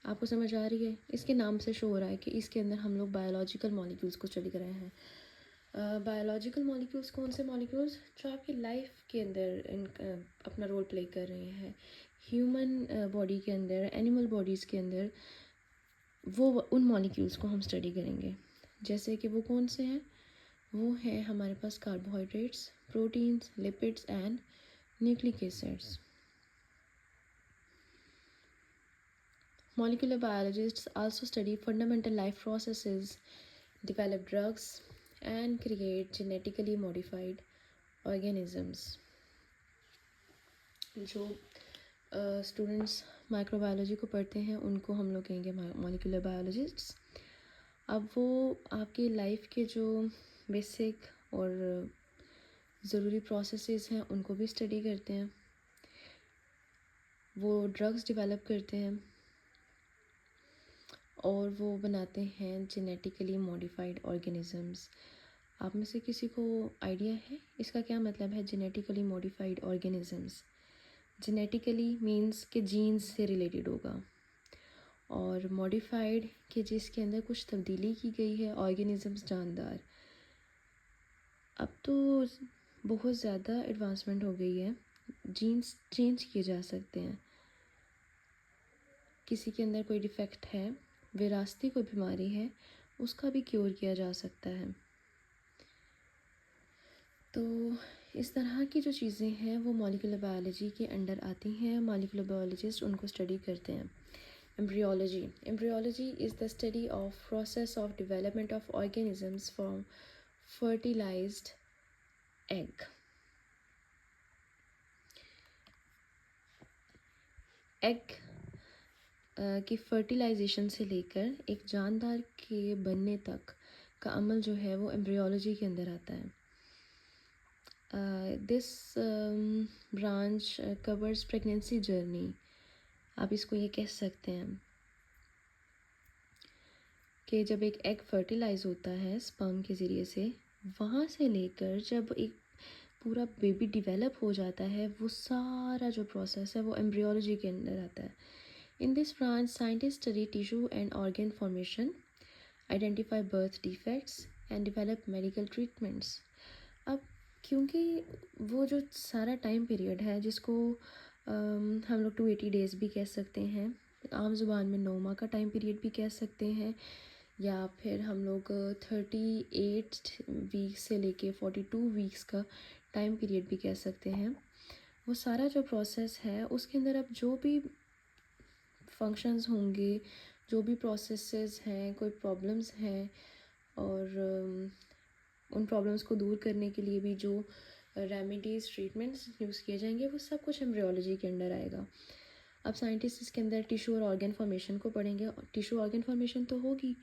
आपको समझ आ रही है? इसके नाम से शो हो रहा है कि इसके अंदर हम लोग बायोलॉजिकल मॉलिक्यूल्स को स्टडी कर रहे हैं। बायोलॉजिकल मॉलिक्यूल्स कौन से मॉलिक्यूल्स जो आपकी लाइफ के अंदर अपना रोल प्ले कर रहे हैं, ह्यूमन बॉडी के अंदर, एनिमल बॉडीज़ के अंदर, वो उन मॉलिक्यूल्स को हम स्टडी करेंगे। जैसे कि वो कौन से हैं? वो है हमारे पास carbohydrates, proteins, lipids and nucleic acids. Molecular biologists also study fundamental life processes, develop drugs and create genetically modified organisms. जो स्टूडेंट्स माइक्रोबायोलॉजी को पढ़ते हैं उनको हम लोग कहेंगे मॉलिक्यूलर बायोलॉजिस्ट्स। अब वो आपकी लाइफ के जो बेसिक और ज़रूरी प्रोसेसेस हैं उनको भी स्टडी करते हैं। वो ड्रग्स डेवलप करते हैं और वो बनाते हैं जेनेटिकली मॉडिफाइड ऑर्गेनिजम्स। आप में से किसी को आइडिया है इसका क्या मतलब है? Genetically modified organisms, genetically means के जीन्स से रिलेटेड होगा, और मॉडिफाइड कि जिसके अंदर कुछ तब्दीली की गई है, ऑर्गेनिजम्स जानदार। अब तो बहुत ज़्यादा एडवांसमेंट हो गई है, जीन्स चेंज किए जा सकते हैं। किसी के अंदर कोई डिफ़ेक्ट है, विरासती कोई बीमारी है, उसका भी क्योर किया जा सकता है। तो इस तरह की जो चीज़ें हैं वो मॉलिक्यूलर बायोलॉजी के अंडर आती हैं। मॉलिक्यूलर बायोलॉजिस्ट उनको स्टडी करते हैं। Embryology. Embryology is the study of process of development of organisms from fertilised egg. Egg की फर्टिलाइजेशन से लेकर एक जानदार के बनने तक का अमल जो है वो एम्ब्रियोलॉजी के अंदर आता है। This branch covers pregnancy journey. आप इसको ये कह सकते हैं कि जब एक एग फर्टिलाइज होता है स्पर्म के ज़रिए से, वहाँ से लेकर जब एक पूरा बेबी डिवेलप हो जाता है, वो सारा जो प्रोसेस है वो एम्ब्रियोलॉजी के अंदर आता है। In this branch, scientists study tissue and organ formation, identify birth defects, and develop medical treatments. अब क्योंकि वो जो सारा टाइम पीरियड है जिसको हम लोग 280 डेज़ भी कह सकते हैं, आम ज़ुबान में 9 माह का टाइम पीरियड भी कह सकते हैं, या फिर हम लोग 38 वीक्स से लेके 42 वीक्स का टाइम पीरियड भी कह सकते हैं। वो सारा जो प्रोसेस है उसके अंदर अब जो भी फंक्शंस होंगे, जो भी प्रोसेसेस हैं, कोई प्रॉब्लम्स हैं, और उन प्रॉब्लम्स को दूर करने के लिए भी जो रेमेडीज़, ट्रीटमेंट्स यूज़ किए जाएंगे, वो सब कुछ एम्ब्रियोलॉजी के अंडर आएगा। अब साइंटिस्ट इसके अंदर टिश्यू और ऑर्गन फॉर्मेशन को पढ़ेंगे। टिश्यू ऑर्गन फॉर्मेशन तो होगी,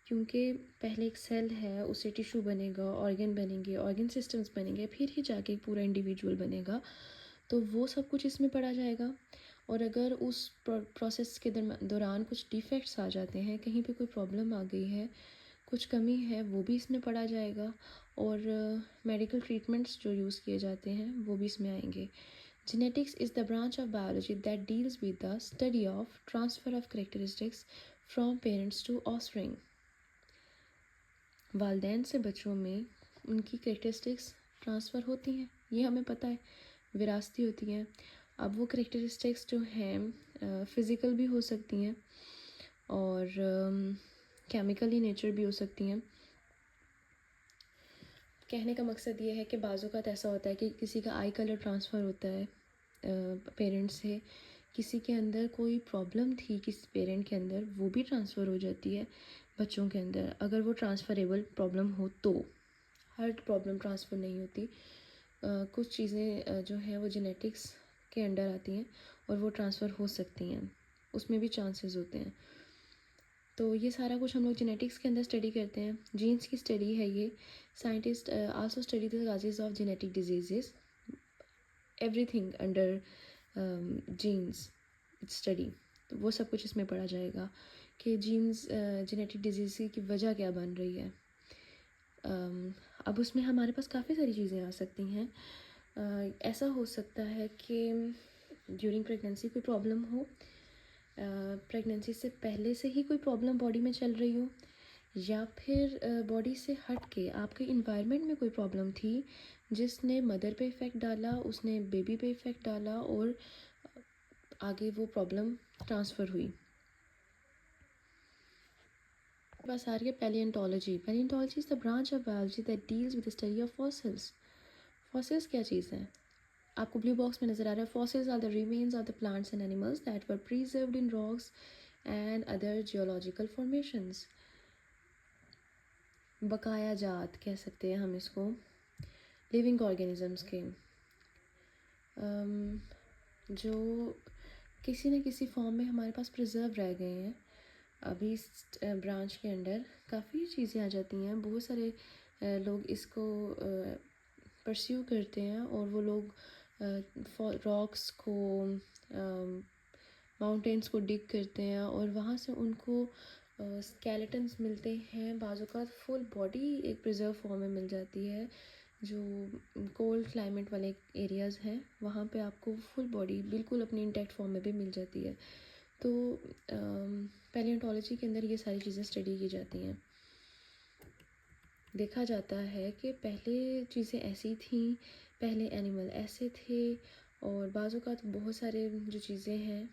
क्योंकि पहले एक सेल है, उससे टिश्यू बनेगा, ऑर्गन बनेंगे, ऑर्गन सिस्टम्स बनेंगे, फिर ही जाके एक पूरा इंडिविजुअल बनेगा। तो वो सब कुछ इसमें पढ़ा जाएगा। और अगर उस प्रोसेस के दौरान कुछ डिफेक्ट्स आ जाते हैं, कहीं पे कोई प्रॉब्लम आ गई है, कुछ कमी है, वो भी इसमें पढ़ा जाएगा। और मेडिकल ट्रीटमेंट्स जो यूज़ किए जाते हैं वो भी इसमें आएंगे। Genetics is the branch of biology that deals with the study of transfer of characteristics from parents to offspring. वालदैन से बच्चों में उनकी करेक्टरिस्टिक्स ट्रांसफ़र होती हैं, ये हमें पता है, विरासती होती हैं। अब वो करेक्टरिस्टिक्स जो हैं फ़िज़िकल भी हो सकती हैं और केमिकली नेचर भी हो सकती हैं। कहने का मकसद ये है कि बाज़ औक़ात ऐसा होता है कि किसी का आई कलर ट्रांसफ़र होता है पेरेंट्स से, किसी के अंदर कोई प्रॉब्लम थी किसी पेरेंट के अंदर, वो भी ट्रांसफ़र हो जाती है बच्चों के अंदर, अगर वो ट्रांसफ़रेबल प्रॉब्लम हो तो। हर प्रॉब्लम ट्रांसफ़र नहीं होती। कुछ चीज़ें जो हैं वो जेनेटिक्स के अंडर आती हैं और वो ट्रांसफ़र हो सकती हैं, उसमें भी चांसेस होते हैं। तो ये सारा कुछ हम लोग जेनेटिक्स के अंदर स्टडी करते हैं, जीन्स की स्टडी है ये। Scientist also study the causes of genetic disease, everything under genes study. तो वो सब कुछ इसमें पढ़ा जाएगा कि जीन्स जेनेटिक डिजीज़ की वजह क्या बन रही है। अब उसमें हमारे पास काफ़ी सारी चीज़ें आ सकती हैं। ऐसा हो सकता है कि ड्यूरिंग प्रेगनेंसी कोई प्रॉब्लम हो, प्रेगनेंसी से पहले से ही कोई प्रॉब्लम बॉडी में चल रही हो, या फिर बॉडी से हट के आपके इन्वायरमेंट में कोई प्रॉब्लम थी जिसने मदर पे इफ़ेक्ट डाला, उसने बेबी पे इफ़ेक्ट डाला और आगे वो प्रॉब्लम ट्रांसफ़र हुई। बस आ रही है palaeontology. Palaeontology is the branch of biology that deals with the study of fossils. Fossils क्या चीज़ है? आपको ब्लू बॉक्स में नज़र आ रहा है। Fossils are the remains of the plants and animals that were preserved in rocks and other geological formations. बकाया जात कह सकते हैं हम इसको, लिविंग ऑर्गेनिजम्स के जो किसी न किसी फॉर्म में हमारे पास प्रिजर्व रह गए हैं। अभी इस ब्रांच के अंडर काफ़ी चीज़ें आ जाती हैं, बहुत सारे लोग इसको परस्यू करते हैं और वो लोग रॉक्स को, माउंटेन्स को डिग करते हैं और वहाँ से उनको स्केलेटन्स मिलते हैं। बाज़ औक़ात फुल बॉडी एक प्रिजर्व फॉर्म में मिल जाती है। जो कोल्ड क्लाइमेट वाले एरियाज़ हैं वहाँ पे आपको फुल बॉडी बिल्कुल अपनी इंटैक्ट फॉर्म में भी मिल जाती है। तो पैलियोंटोलॉजी के अंदर ये सारी चीज़ें स्टडी की जाती हैं। देखा जाता है कि पहले चीज़ें ऐसी थीं, पहले एनिमल ऐसे थे, और बाज़ औक़ात बहुत सारे जो चीज़ें हैं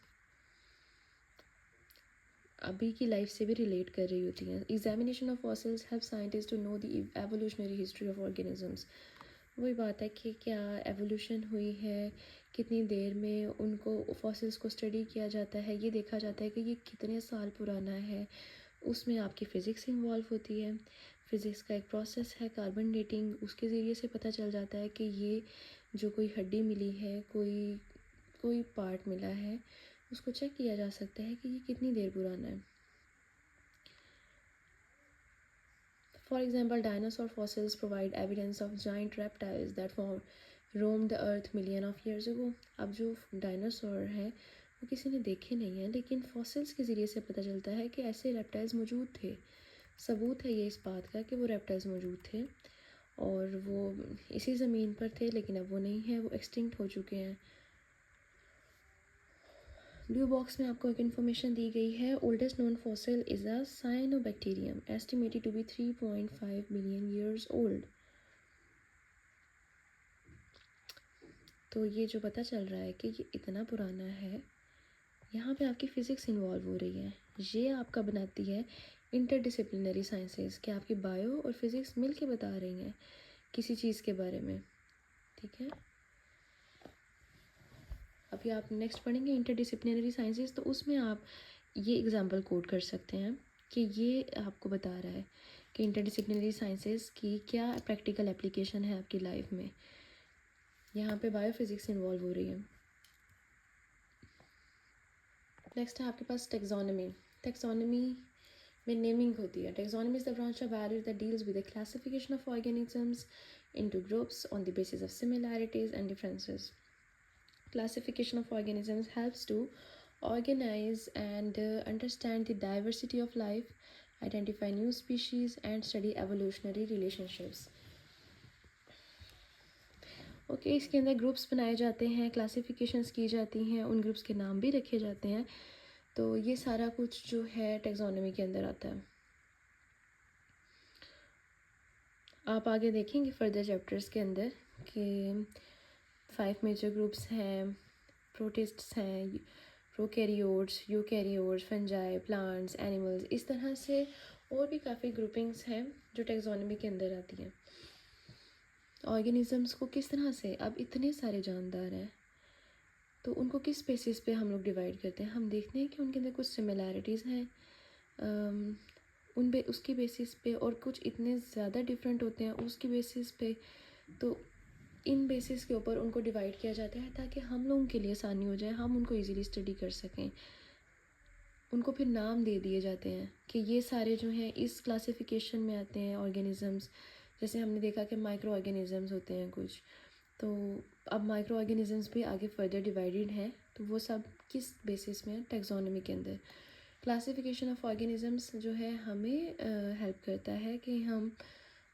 अभी की लाइफ से भी रिलेट कर रही होती हैं। Examination of fossils help scientist to know the evolutionary history of organisms. वही बात है कि क्या एवोल्यूशन हुई है, कितनी देर में, उनको फॉसिल्स को स्टडी किया जाता है, ये देखा जाता है कि ये कितने साल पुराना है। उसमें आपकी फ़िज़िक्स इन्वॉल्व होती है। फ़िज़िक्स का एक प्रोसेस है कार्बन डेटिंग, उसके ज़रिए से पता चल जाता है कि ये जो कोई हड्डी मिली है, कोई कोई पार्ट मिला है, उसको चेक किया जा सकता है कि ये कितनी देर पुराना है। For example, dinosaur fossils provide evidence of giant reptiles that roamed the earth million of years ago. अब जो डायनासोर हैं वो किसी ने देखे नहीं हैं, लेकिन फॉसिल्स के ज़रिए से पता चलता है कि ऐसे रेप्टाइल्स मौजूद थे। सबूत है ये इस बात का कि वो रेप्टाइल्स मौजूद थे और वो इसी ज़मीन पर थे, लेकिन अब वो नहीं है, वो एक्सटिंक्ट हो चुके हैं। ब्लू बॉक्स में आपको एक इन्फॉर्मेशन दी गई है। Oldest known fossil is a cyanobacterium estimated to be 3.5 million years old. तो ये जो पता चल रहा है कि ये इतना पुराना है, यहाँ पे आपकी फ़िज़िक्स इन्वॉल्व हो रही है। ये आपका बनाती है इंटरडिसिप्लिनरी साइंसेस, कि आपकी बायो और फिज़िक्स मिल के बता रही हैं किसी चीज़ के बारे में। ठीक है, अभी आप नेक्स्ट पढ़ेंगे इंटरडिसिप्लिनरी साइंसेस, तो उसमें आप ये एग्जांपल कोट कर सकते हैं कि ये आपको बता रहा है कि इंटरडिसिप्लिनरी साइंसेस की क्या प्रैक्टिकल एप्लीकेशन है आपकी लाइफ में। यहाँ पे बायोफिज़िक्स इन्वॉल्व हो रही है। नेक्स्ट है आपके पास टेक्सोनमी। टेक्सोनमी में नेमिंग होती है। Taxonomy is the branch of biology that deals with the classification of organisms into groups on the basis of similarities and differences. Classification of organisms helps to organize and understand the diversity of life, identify new species, and study evolutionary relationships. Okay इसके अंदर groups बनाए जाते हैं, classifications की जाती हैं, उन groups के नाम भी रखे जाते हैं। तो ये सारा कुछ जो है टेक्सोनमी के अंदर आता है। आप आगे देखेंगे फर्दर चैप्टर्स के अंदर कि 5 मेजर ग्रुप्स हैं, प्रोटिस्ट्स हैं, prokaryotes, eukaryotes, fungi, plants, animals, इस तरह से और भी काफ़ी ग्रुपिंग्स हैं जो टेक्सोनमी के अंदर आती हैं। ऑर्गेनिजम्स को किस तरह से, अब इतने सारे जानदार हैं तो उनको किस बेसिस पे हम लोग डिवाइड करते हैं। हम देखते हैं कि उनके अंदर कुछ सिमिलैरिटीज़ हैं उसकी बेसिस पे, और कुछ इतने ज़्यादा डिफरेंट होते हैं उसकी बेसिस पे। तो इन बेसिस के ऊपर उनको डिवाइड किया जाता है ताकि हम लोगों के लिए आसानी हो जाए, हम उनको इजीली स्टडी कर सकें। उनको फिर नाम दे दिए जाते हैं कि ये सारे जो हैं इस क्लासिफिकेशन में आते हैं ऑर्गेनिजम्स। जैसे हमने देखा कि माइक्रो ऑर्गेनिजम्स होते हैं कुछ, तो अब माइक्रो ऑर्गेनिजम्स भी आगे फर्दर डिवाइडेड हैं। तो वो सब किस बेसिस में, टेक्सोनमी के अंदर। क्लासिफिकेशन ऑफ ऑर्गेनिजम्स जो है हमें हेल्प करता है कि हम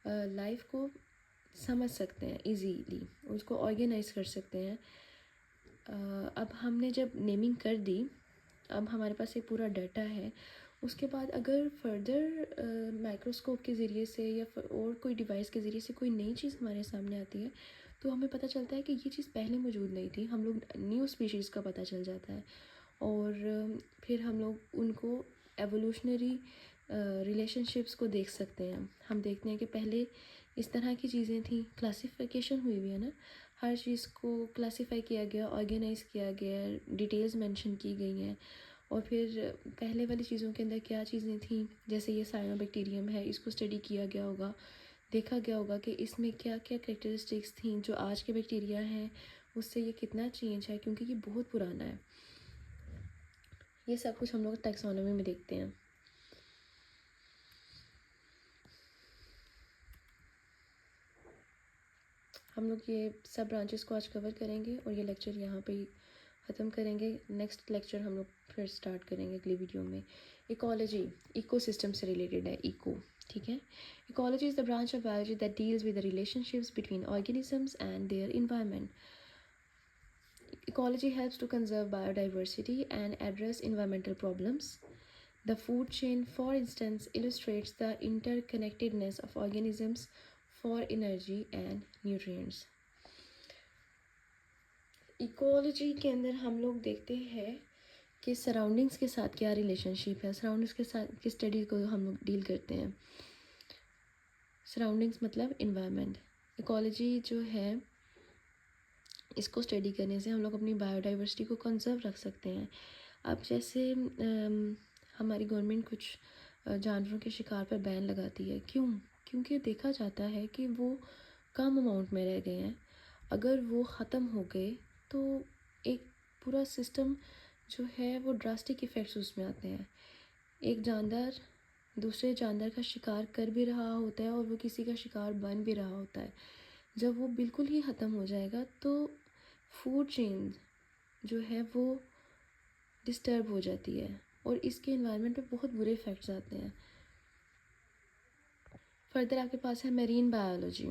लाइफ को समझ सकते हैं इजीली, उसको ऑर्गेनाइज कर सकते हैं। अब हमने जब नेमिंग कर दी, अब हमारे पास एक पूरा डाटा है। उसके बाद अगर फर्दर माइक्रोस्कोप के ज़रिए से या और कोई डिवाइस के ज़रिए से कोई नई चीज़ हमारे सामने आती है तो हमें पता चलता है कि ये चीज़ पहले मौजूद नहीं थी। हम लोग न्यू स्पीशीज़ का पता चल जाता है, और फिर हम लोग उनको एवोल्यूशनरी रिलेशनशिप्स को देख सकते हैं। हम देखते हैं कि पहले इस तरह की चीज़ें थी, क्लासिफिकेशन हुई हुई है ना, हर चीज़ को क्लासिफाई किया गया, ऑर्गेनाइज़ किया गया, डिटेल्स मेंशन की गई हैं। और फिर पहले वाली चीज़ों के अंदर क्या चीज़ें थी, जैसे ये साइनोबैक्टीरियम है, इसको स्टडी किया गया होगा, देखा गया होगा कि इसमें क्या क्या कैरेक्टरिस्टिक्स थी जो आज के बैक्टीरिया हैं उससे ये कितना चेंज है, क्योंकि ये बहुत पुराना है। ये सब कुछ हम लोग टैक्सोनॉमी में देखते हैं। हम लोग ये सब ब्रांचेस को आज कवर करेंगे और ये लेक्चर यहाँ पे ख़त्म करेंगे। नेक्स्ट लेक्चर हम लोग फिर स्टार्ट करेंगे अगली वीडियो में। इकोलॉजी इकोसिस्टम से रिलेटेड है, इको, ठीक है। Ecology is the branch of biology that deals with the relationships between organisms and their environment. Ecology helps to conserve biodiversity and address environmental problems. The food chain, for instance, illustrates the interconnectedness of organisms for energy and nutrients. Ecology के अंदर हम लोग देखते हैं कि surroundings के साथ क्या रिलेशनशिप है, सराउंडिंग्स के साथ की स्टडी को हम लोग डील करते हैं। सराउंडिंग्स मतलब इन्वायरमेंट। इकोलॉजी जो है इसको स्टडी करने से हम लोग अपनी बायोडाइवर्सिटी को कंजर्व रख सकते हैं। अब जैसे हमारी गवर्नमेंट कुछ जानवरों के शिकार पर बैन लगाती है, क्यों? क्योंकि देखा जाता है कि वो कम अमाउंट में रह गए हैं। अगर वो ख़त्म हो गए तो एक पूरा सिस्टम जो है वो ड्रास्टिक इफ़ेक्ट्स उसमें आते हैं। एक जानदार दूसरे जानदार का शिकार कर भी रहा होता है और वो किसी का शिकार बन भी रहा होता है। जब वो बिल्कुल ही ख़त्म हो जाएगा तो फूड चेन जो है वो डिस्टर्ब हो जाती है और इसके एनवायरनमेंट पे बहुत बुरे इफ़ेक्ट्स आते हैं। फर्दर आपके पास है मेरीन बायोलॉजी।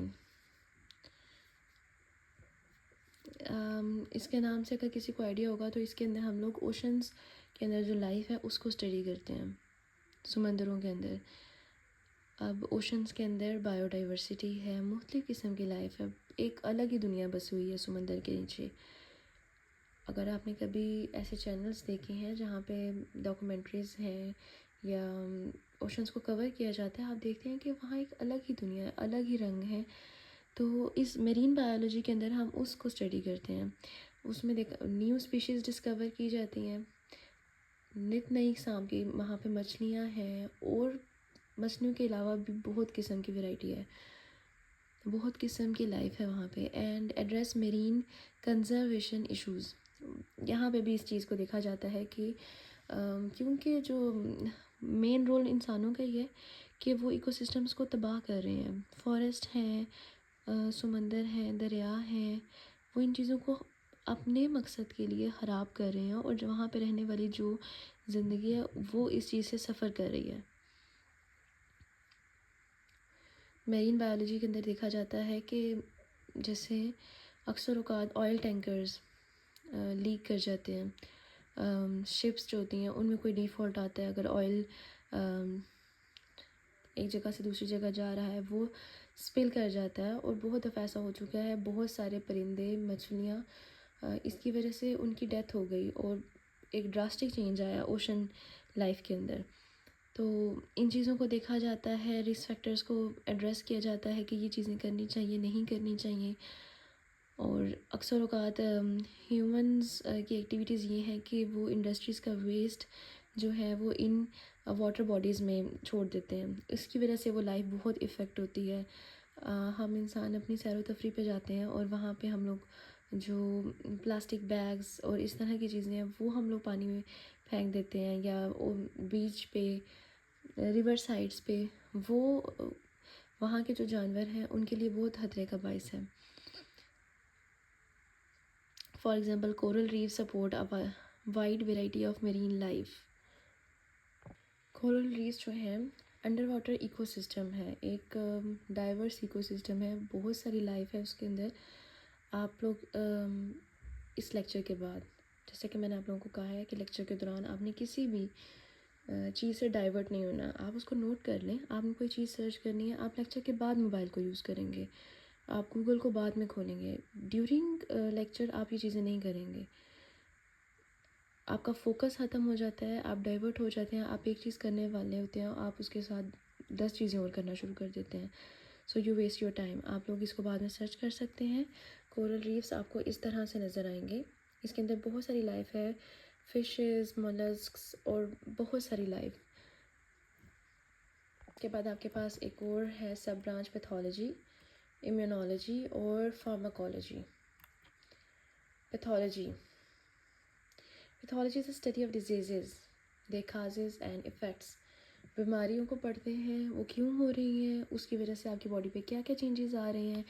इसके नाम से अगर किसी को आइडिया होगा तो इसके अंदर हम लोग ओशंस के अंदर जो लाइफ है उसको स्टडी करते हैं, समंदरों के अंदर। अब ओशंस के अंदर बायोडाइवर्सिटी है, मुख्तलिफ़ किस्म की लाइफ है, एक अलग ही दुनिया बसी हुई है समंदर के नीचे। अगर आपने कभी ऐसे चैनल्स देखे हैं जहाँ पे डॉक्यूमेंट्रीज़ हैं या ओशंस को कवर किया जाता है, आप देखते हैं कि वहाँ एक अलग ही दुनिया है, अलग ही रंग है। तो इस मेरीन बायोलॉजी के अंदर हम उसको स्टडी करते हैं। उसमें न्यू स्पीशीज़ डिस्कवर की जाती हैं, नित नई किस्म की वहाँ पे मछलियाँ हैं, और मछलियों के अलावा भी बहुत किस्म की वैरायटी है, बहुत किस्म की लाइफ है वहाँ पे। And address marine conservation issues, यहाँ पे भी इस चीज़ को देखा जाता है कि क्योंकि जो मेन रोल इंसानों का ही है कि वो इकोसिस्टम्स को तबाह कर रहे हैं। फॉरेस्ट हैं, समंदर हैं, दरिया हैं, वो इन चीज़ों को अपने मकसद के लिए ख़राब कर रहे हैं और जो वहाँ पे रहने वाली जो ज़िंदगी है वो इस चीज़ से सफ़र कर रही है। मेरीन बायोलॉजी के अंदर देखा जाता है कि जैसे अक्सर औक़ात ऑयल टैंकर्स लीक कर जाते हैं। शिप्स जो होती हैं उनमें कोई डिफ़ॉल्ट आता है, अगर ऑयल एक जगह से दूसरी जगह जा रहा है वो स्पिल कर जाता है। और बहुत दफ़ा ऐसा हो चुका है, बहुत सारे परिंदे, मछलियाँ इसकी वजह से उनकी डेथ हो गई और एक ड्रास्टिक चेंज आया ओशन लाइफ के अंदर। तो इन चीज़ों को देखा जाता है, रिस्क फैक्टर्स को एड्रेस किया जाता है कि ये चीज़ें करनी चाहिए, नहीं करनी चाहिए। और अक्सर औक़ात ह्यूमंस की एक्टिविटीज़ ये हैं कि वो इंडस्ट्रीज़ का वेस्ट जो है वो इन वाटर बॉडीज़ में छोड़ देते हैं। इसकी वजह से वो लाइफ बहुत इफ़ेक्ट होती है। हम इंसान अपनी सैर व तफरीह पे जाते हैं और वहाँ पे हम लोग जो प्लास्टिक बैग्स और इस तरह की चीज़ें हैं वो हम लोग पानी में फेंक देते हैं, या बीच पे, रिवर साइड्स पे। वो वहाँ के जो जानवर हैं उनके लिए बहुत खतरे का बायस है। For example coral reef support a wide variety of marine life. Coral reefs जो हैं अंडर वाटर इकोसिस्टम है, एक डाइवर्स इकोसिस्टम है, बहुत सारी लाइफ है उसके अंदर। आप लोग इस लेक्चर के बाद, जैसे कि मैंने आप लोगों को कहा है कि लेक्चर के दौरान आपने किसी भी चीज़ से डाइवर्ट नहीं होना। आप उसको नोट कर लें। आपने कोई चीज़ सर्च करनी है, आप लेक्चर के बाद मोबाइल को यूज़ करेंगे, आप गूगल को बाद में खोलेंगे। ड्यूरिंग लेक्चर आप ये चीज़ें नहीं करेंगे। आपका फोकस ख़त्म हो जाता है, आप डाइवर्ट हो जाते हैं। आप एक चीज़ करने वाले होते हैं, आप उसके साथ 10 चीज़ें और करना शुरू कर देते हैं। So you waste your time. आप लोग इसको बाद में सर्च कर सकते हैं। कोरल रीफ्स आपको इस तरह से नज़र आएंगे। इसके अंदर बहुत सारी लाइफ है, फिशेस, मोलस्क्स और बहुत सारी लाइफ। उसके बाद आपके पास एक और है सब ब्रांच, पैथोलॉजी, इम्यूनोलॉजी और pharmacology. Pathology pathology is the study of disease, their causes and effects. बीमारियों को पढ़ते हैं, वो क्यों हो रही हैं, उसकी वजह से आपकी बॉडी पे क्या क्या चेंजेस आ रहे हैं,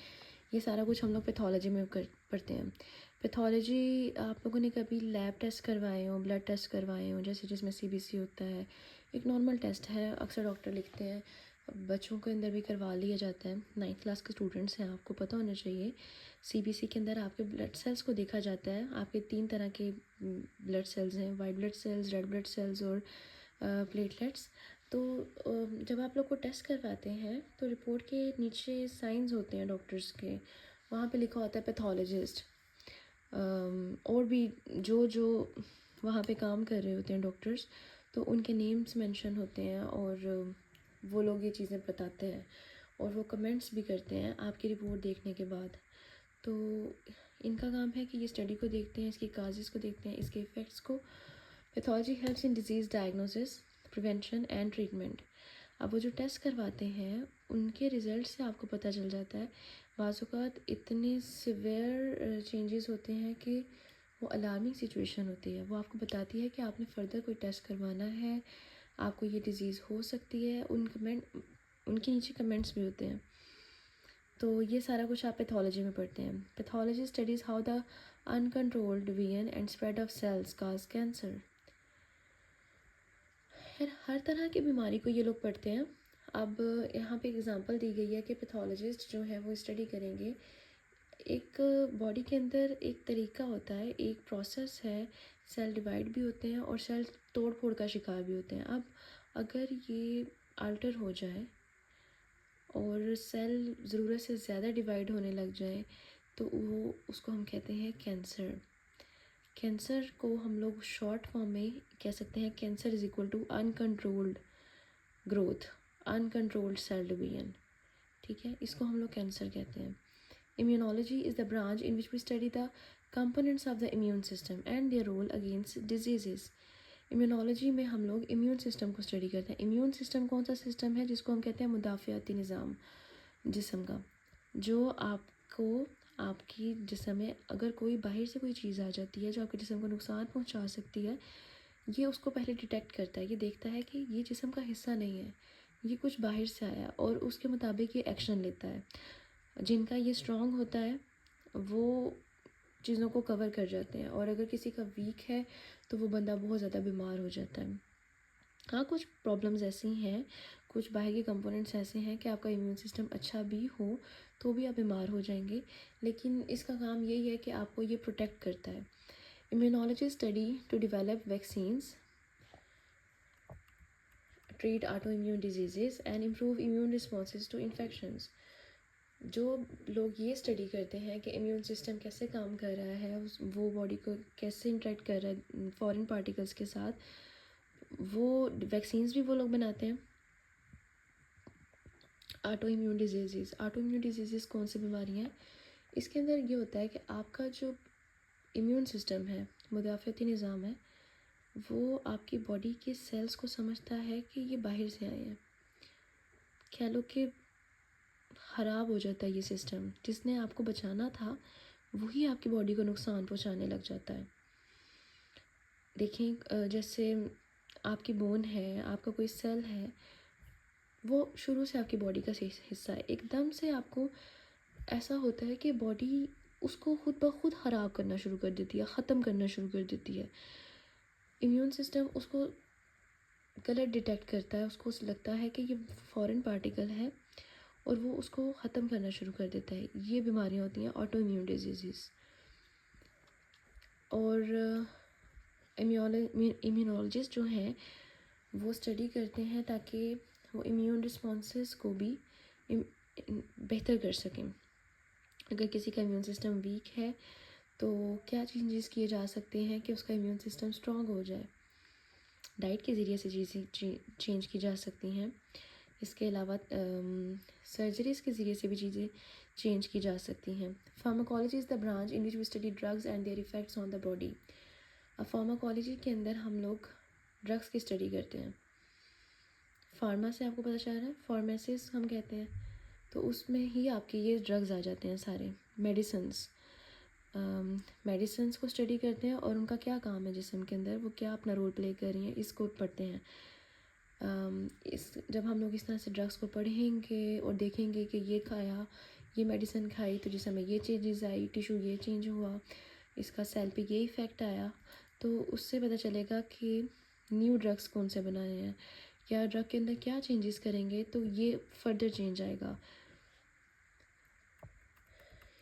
ये सारा कुछ हम लोग पैथोलॉजी में पढ़ते हैं। पैथोलॉजी, आप लोगों ने कभी लैब टेस्ट करवाए हों, ब्लड टेस्ट करवाए हों, जैसे जिसमें सीबीसी होता है, एक नॉर्मल टेस्ट है, अक्सर डॉक्टर लिखते हैं, बच्चों के अंदर भी करवा लिया जाता है। 9th क्लास के स्टूडेंट्स हैं, आपको पता होना चाहिए। सीबीसी के अंदर आपके ब्लड सेल्स को देखा जाता है। आपके 3 तरह के ब्लड सेल्स हैं, white blood cells, red blood cells और प्लेटलेट्स। तो जब आप लोग को टेस्ट करवाते हैं तो रिपोर्ट के नीचे साइंस होते हैं डॉक्टर्स के, वहाँ पे लिखा होता है पैथोलॉजिस्ट। और भी जो जो वहाँ पे काम कर रहे होते हैं डॉक्टर्स, तो उनके नेम्स मेंशन होते हैं और वो लोग ये चीज़ें बताते हैं और वो कमेंट्स भी करते हैं आपकी रिपोर्ट देखने के बाद। तो इनका काम है कि ये स्टडी को देखते हैं, इसके काजेज़ को देखते हैं, इसके इफ़ेक्ट्स को। Pathology helps in disease diagnosis, prevention and treatment. अब वो जो टेस्ट करवाते हैं उनके रिज़ल्ट से आपको पता चल जाता है। बाज़ औक़ात इतने सिवियर चेंजेस होते हैं कि वो अलार्मिंग सिचुएशन होती है, वो आपको बताती है कि आपने फ़र्दर कोई टेस्ट करवाना है, आपको ये डिज़ीज़ हो सकती है। उनके नीचे कमेंट्स भी होते हैं। तो ये सारा कुछ आप पैथोलॉजी में पढ़ते हैं। Pathology studies how the uncontrolled division and spread of cells cause cancer. हर तरह की बीमारी को ये लोग पढ़ते हैं। अब यहाँ पे एग्जांपल दी गई है कि पैथोलॉजिस्ट जो है वो स्टडी करेंगे। एक बॉडी के अंदर एक तरीका होता है, एक प्रोसेस है, सेल डिवाइड भी होते हैं और सेल तोड़ फोड़ का शिकार भी होते हैं। अब अगर ये अल्टर हो जाए और सेल ज़रूरत से ज़्यादा डिवाइड होने लग जाए तो वो उसको हम कहते हैं कैंसर। कैंसर को हम लोग शॉर्ट फॉर्म में कह सकते हैं, cancer is equal to uncontrolled growth, uncontrolled cell division. ठीक है, इसको हम लोग कैंसर कहते हैं। Immunology is the branch in which we study the components of the immune system and their role against diseases. Immunology में हम लोग इम्यून सिस्टम को स्टडी करते हैं। इम्यून सिस्टम कौन सा सिस्टम है? जिसको हम कहते हैं मुदाफ़ियाती निज़ाम जिस्म का, जो आपको आपकी जिस्म में अगर कोई बाहर से कोई चीज़ आ जाती है जो आपके जिस्म को नुकसान पहुंचा सकती है, ये उसको पहले डिटेक्ट करता है, ये देखता है कि ये जिस्म का हिस्सा नहीं है, ये कुछ बाहर से आया, और उसके मुताबिक ये एक्शन लेता है। जिनका ये स्ट्रॉन्ग होता है वो चीज़ों को कवर कर जाते हैं, और अगर किसी का वीक है तो वो बंदा बहुत ज़्यादा बीमार हो जाता है। हाँ, कुछ प्रॉब्लम्स ऐसी हैं, कुछ बाहर के कंपोनेंट्स ऐसे हैं कि आपका इम्यून सिस्टम अच्छा भी हो तो भी आप बीमार हो जाएंगे, लेकिन इसका काम यही है कि आपको ये प्रोटेक्ट करता है। Immunology study to develop vaccines, treat auto immune diseases and improve immune responses to infections. जो लोग ये स्टडी करते हैं कि इम्यून सिस्टम कैसे काम कर रहा है, वो बॉडी को कैसे इंटरेक्ट कर रहा है फॉरेन पार्टिकल्स के साथ, वो वैक्सीन्स भी वो लोग बनाते हैं। ऑटो इम्यून डिजीज़ कौन सी बीमारी हैं? इसके अंदर ये होता है कि आपका जो इम्यून सिस्टम है, मुदाफ़ाती निज़ाम है, वो आपकी बॉडी के सेल्स को समझता है कि ये बाहर से आए हैं। कह लो कि ख़राब हो जाता है ये सिस्टम, जिसने आपको बचाना था वही आपकी बॉडी को नुकसान पहुंचाने लग जाता है। देखें, जैसे आपकी बोन है, आपका कोई सेल है, वो शुरू से आपकी बॉडी का हिस्सा है, एकदम से आपको ऐसा होता है कि बॉडी उसको खुद ब खुद ख़राब करना शुरू कर देती है, ख़त्म करना शुरू कर देती है। इम्यून सिस्टम उसको गलत डिटेक्ट करता है, उसको लगता है कि ये फॉरेन पार्टिकल है और वो उसको ख़त्म करना शुरू कर देता है। ये बीमारियाँ होती हैं ऑटो इम्यून डिजीज़। और इम्यूनोलॉजिस्ट जो हैं वो स्टडी करते हैं ताकि वो इम्यून रिस्पॉन्सेस को भी बेहतर कर सकें। अगर किसी का इम्यून सिस्टम वीक है तो क्या चेंजेस किए जा सकते हैं कि उसका इम्यून सिस्टम स्ट्रॉन्ग हो जाए। डाइट के ज़रिए से चीज़ें चेंज की जा सकती हैं। इसके अलावा सर्जरीज़ के ज़रिए से भी चीज़ें चेंज की जा सकती हैं। Pharmacology is the branch in which we study drugs and their effects on the body. अब फार्माकोलॉजी के अंदर हम लोग ड्रग्स की स्टडी करते हैं। फार्मा से आपको पता चल रहा है, फार्मेसिस हम कहते हैं, तो उसमें ही आपके ये ड्रग्स आ जाते हैं सारे। मेडिसिन्स को स्टडी करते हैं और उनका क्या काम है जिस्म के अंदर, वो क्या अपना रोल प्ले कर रही हैं, इसको पढ़ते हैं। जब हम लोग इस तरह से ड्रग्स को पढ़ेंगे और देखेंगे कि ये खाया, ये मेडिसिन खाई तो जिसमें ये चेंजेस आई, टिशू ये चेंज हुआ, इसका सेल पे ये इफ़ेक्ट आया, तो उससे पता चलेगा कि न्यू ड्रग्स कौन से बनाए हैं या ड्रग के अंदर क्या चेंजेस करेंगे तो ये फर्दर चेंज आएगा।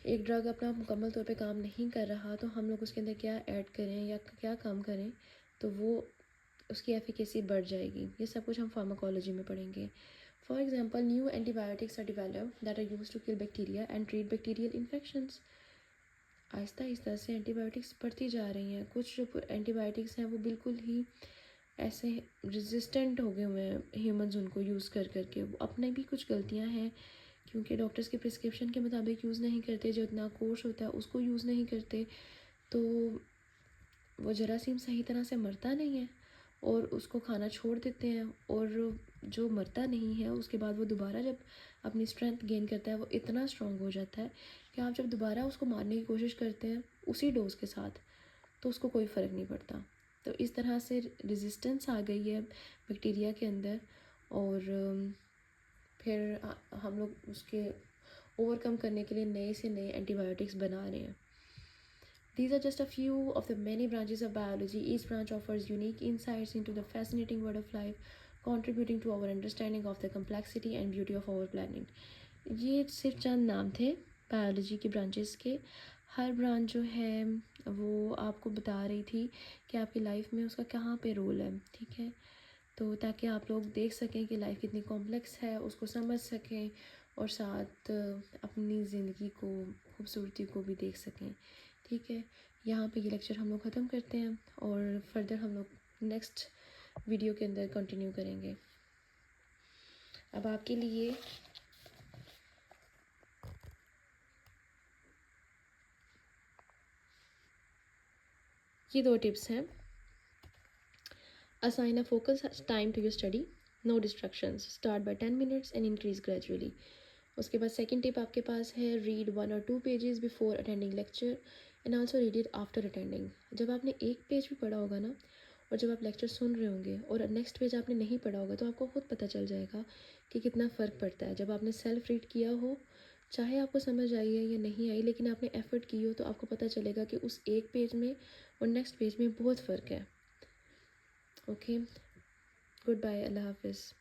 एक ड्रग अपना मुकम्मल तौर पे काम नहीं कर रहा तो हम लोग उसके अंदर क्या ऐड करें या क्या काम करें तो वो उसकी एफिकेसी बढ़ जाएगी। ये सब कुछ हम फार्माकोलॉजी में पढ़ेंगे। For example, new antibiotics are developed that are used to kill bacteria and treat bacterial infections. आहिस्ता आहिस्ता से एंटीबायोटिक्स बढ़ती जा रही हैं। कुछ जो एंटीबायोटिक्स हैं वो बिल्कुल ही ऐसे रेजिस्टेंट हो गए हुए हैं ह्यूमंस उनको यूज़ कर करके। वो अपने भी कुछ गलतियां हैं क्योंकि डॉक्टर्स के प्रिस्क्रिप्शन के मुताबिक यूज़ नहीं करते, जो इतना कोर्स होता है उसको यूज़ नहीं करते, तो वो जरासीम सही तरह से मरता नहीं है और उसको खाना छोड़ देते हैं। और जो मरता नहीं है उसके बाद वो दोबारा जब अपनी स्ट्रेंथ गेन करता है वो इतना स्ट्रॉन्ग हो जाता है कि आप जब दोबारा उसको मारने की कोशिश करते हैं उसी डोज के साथ तो उसको कोई फ़र्क नहीं पड़ता। तो इस तरह से रेजिस्टेंस आ गई है बैक्टीरिया के अंदर और फिर हम लोग उसके ओवरकम करने के लिए नए से नए एंटीबायोटिक्स बना रहे हैं। These are just a few of the many branches of biology. Each branch offers unique insights into the fascinating world of life, contributing to our understanding of the complexity and beauty of our planet. ये सिर्फ चंद नाम थे biology के branches के। हर branch जो है वो आपको बता रही थी कि आपकी लाइफ में उसका कहाँ पे रोल है, ठीक है, तो ताकि आप लोग देख सकें कि लाइफ कितनी कॉम्प्लेक्स है, उसको समझ सकें और साथ अपनी ज़िंदगी को खूबसूरती को भी देख सकें। ठीक है, यहाँ पे ये लेक्चर हम लोग ख़त्म करते हैं और फर्दर हम लोग नेक्स्ट वीडियो के अंदर कंटिन्यू करेंगे। अब आपके लिए ये 2 टिप्स हैं। Assign a focus time to your study, no distractions, start by 10 minutes and increase gradually. उसके बाद सेकंड टिप आपके पास है, read 1 or 2 pages before attending lecture and also read it after attending. जब आपने एक पेज भी पढ़ा होगा ना और जब आप लेक्चर सुन रहे होंगे और नेक्स्ट पेज आपने नहीं पढ़ा होगा तो आपको खुद पता चल जाएगा कि कितना फ़र्क पड़ता है। जब आपने सेल्फ रीड किया हो, चाहे आपको समझ आई है या नहीं आई, लेकिन आपने एफ़र्ट की हो, तो आपको पता चलेगा कि उस एक पेज में और नेक्स्ट पेज में बहुत फ़र्क है। ओके, गुड बाय, अल्लाह हाफ़िज़।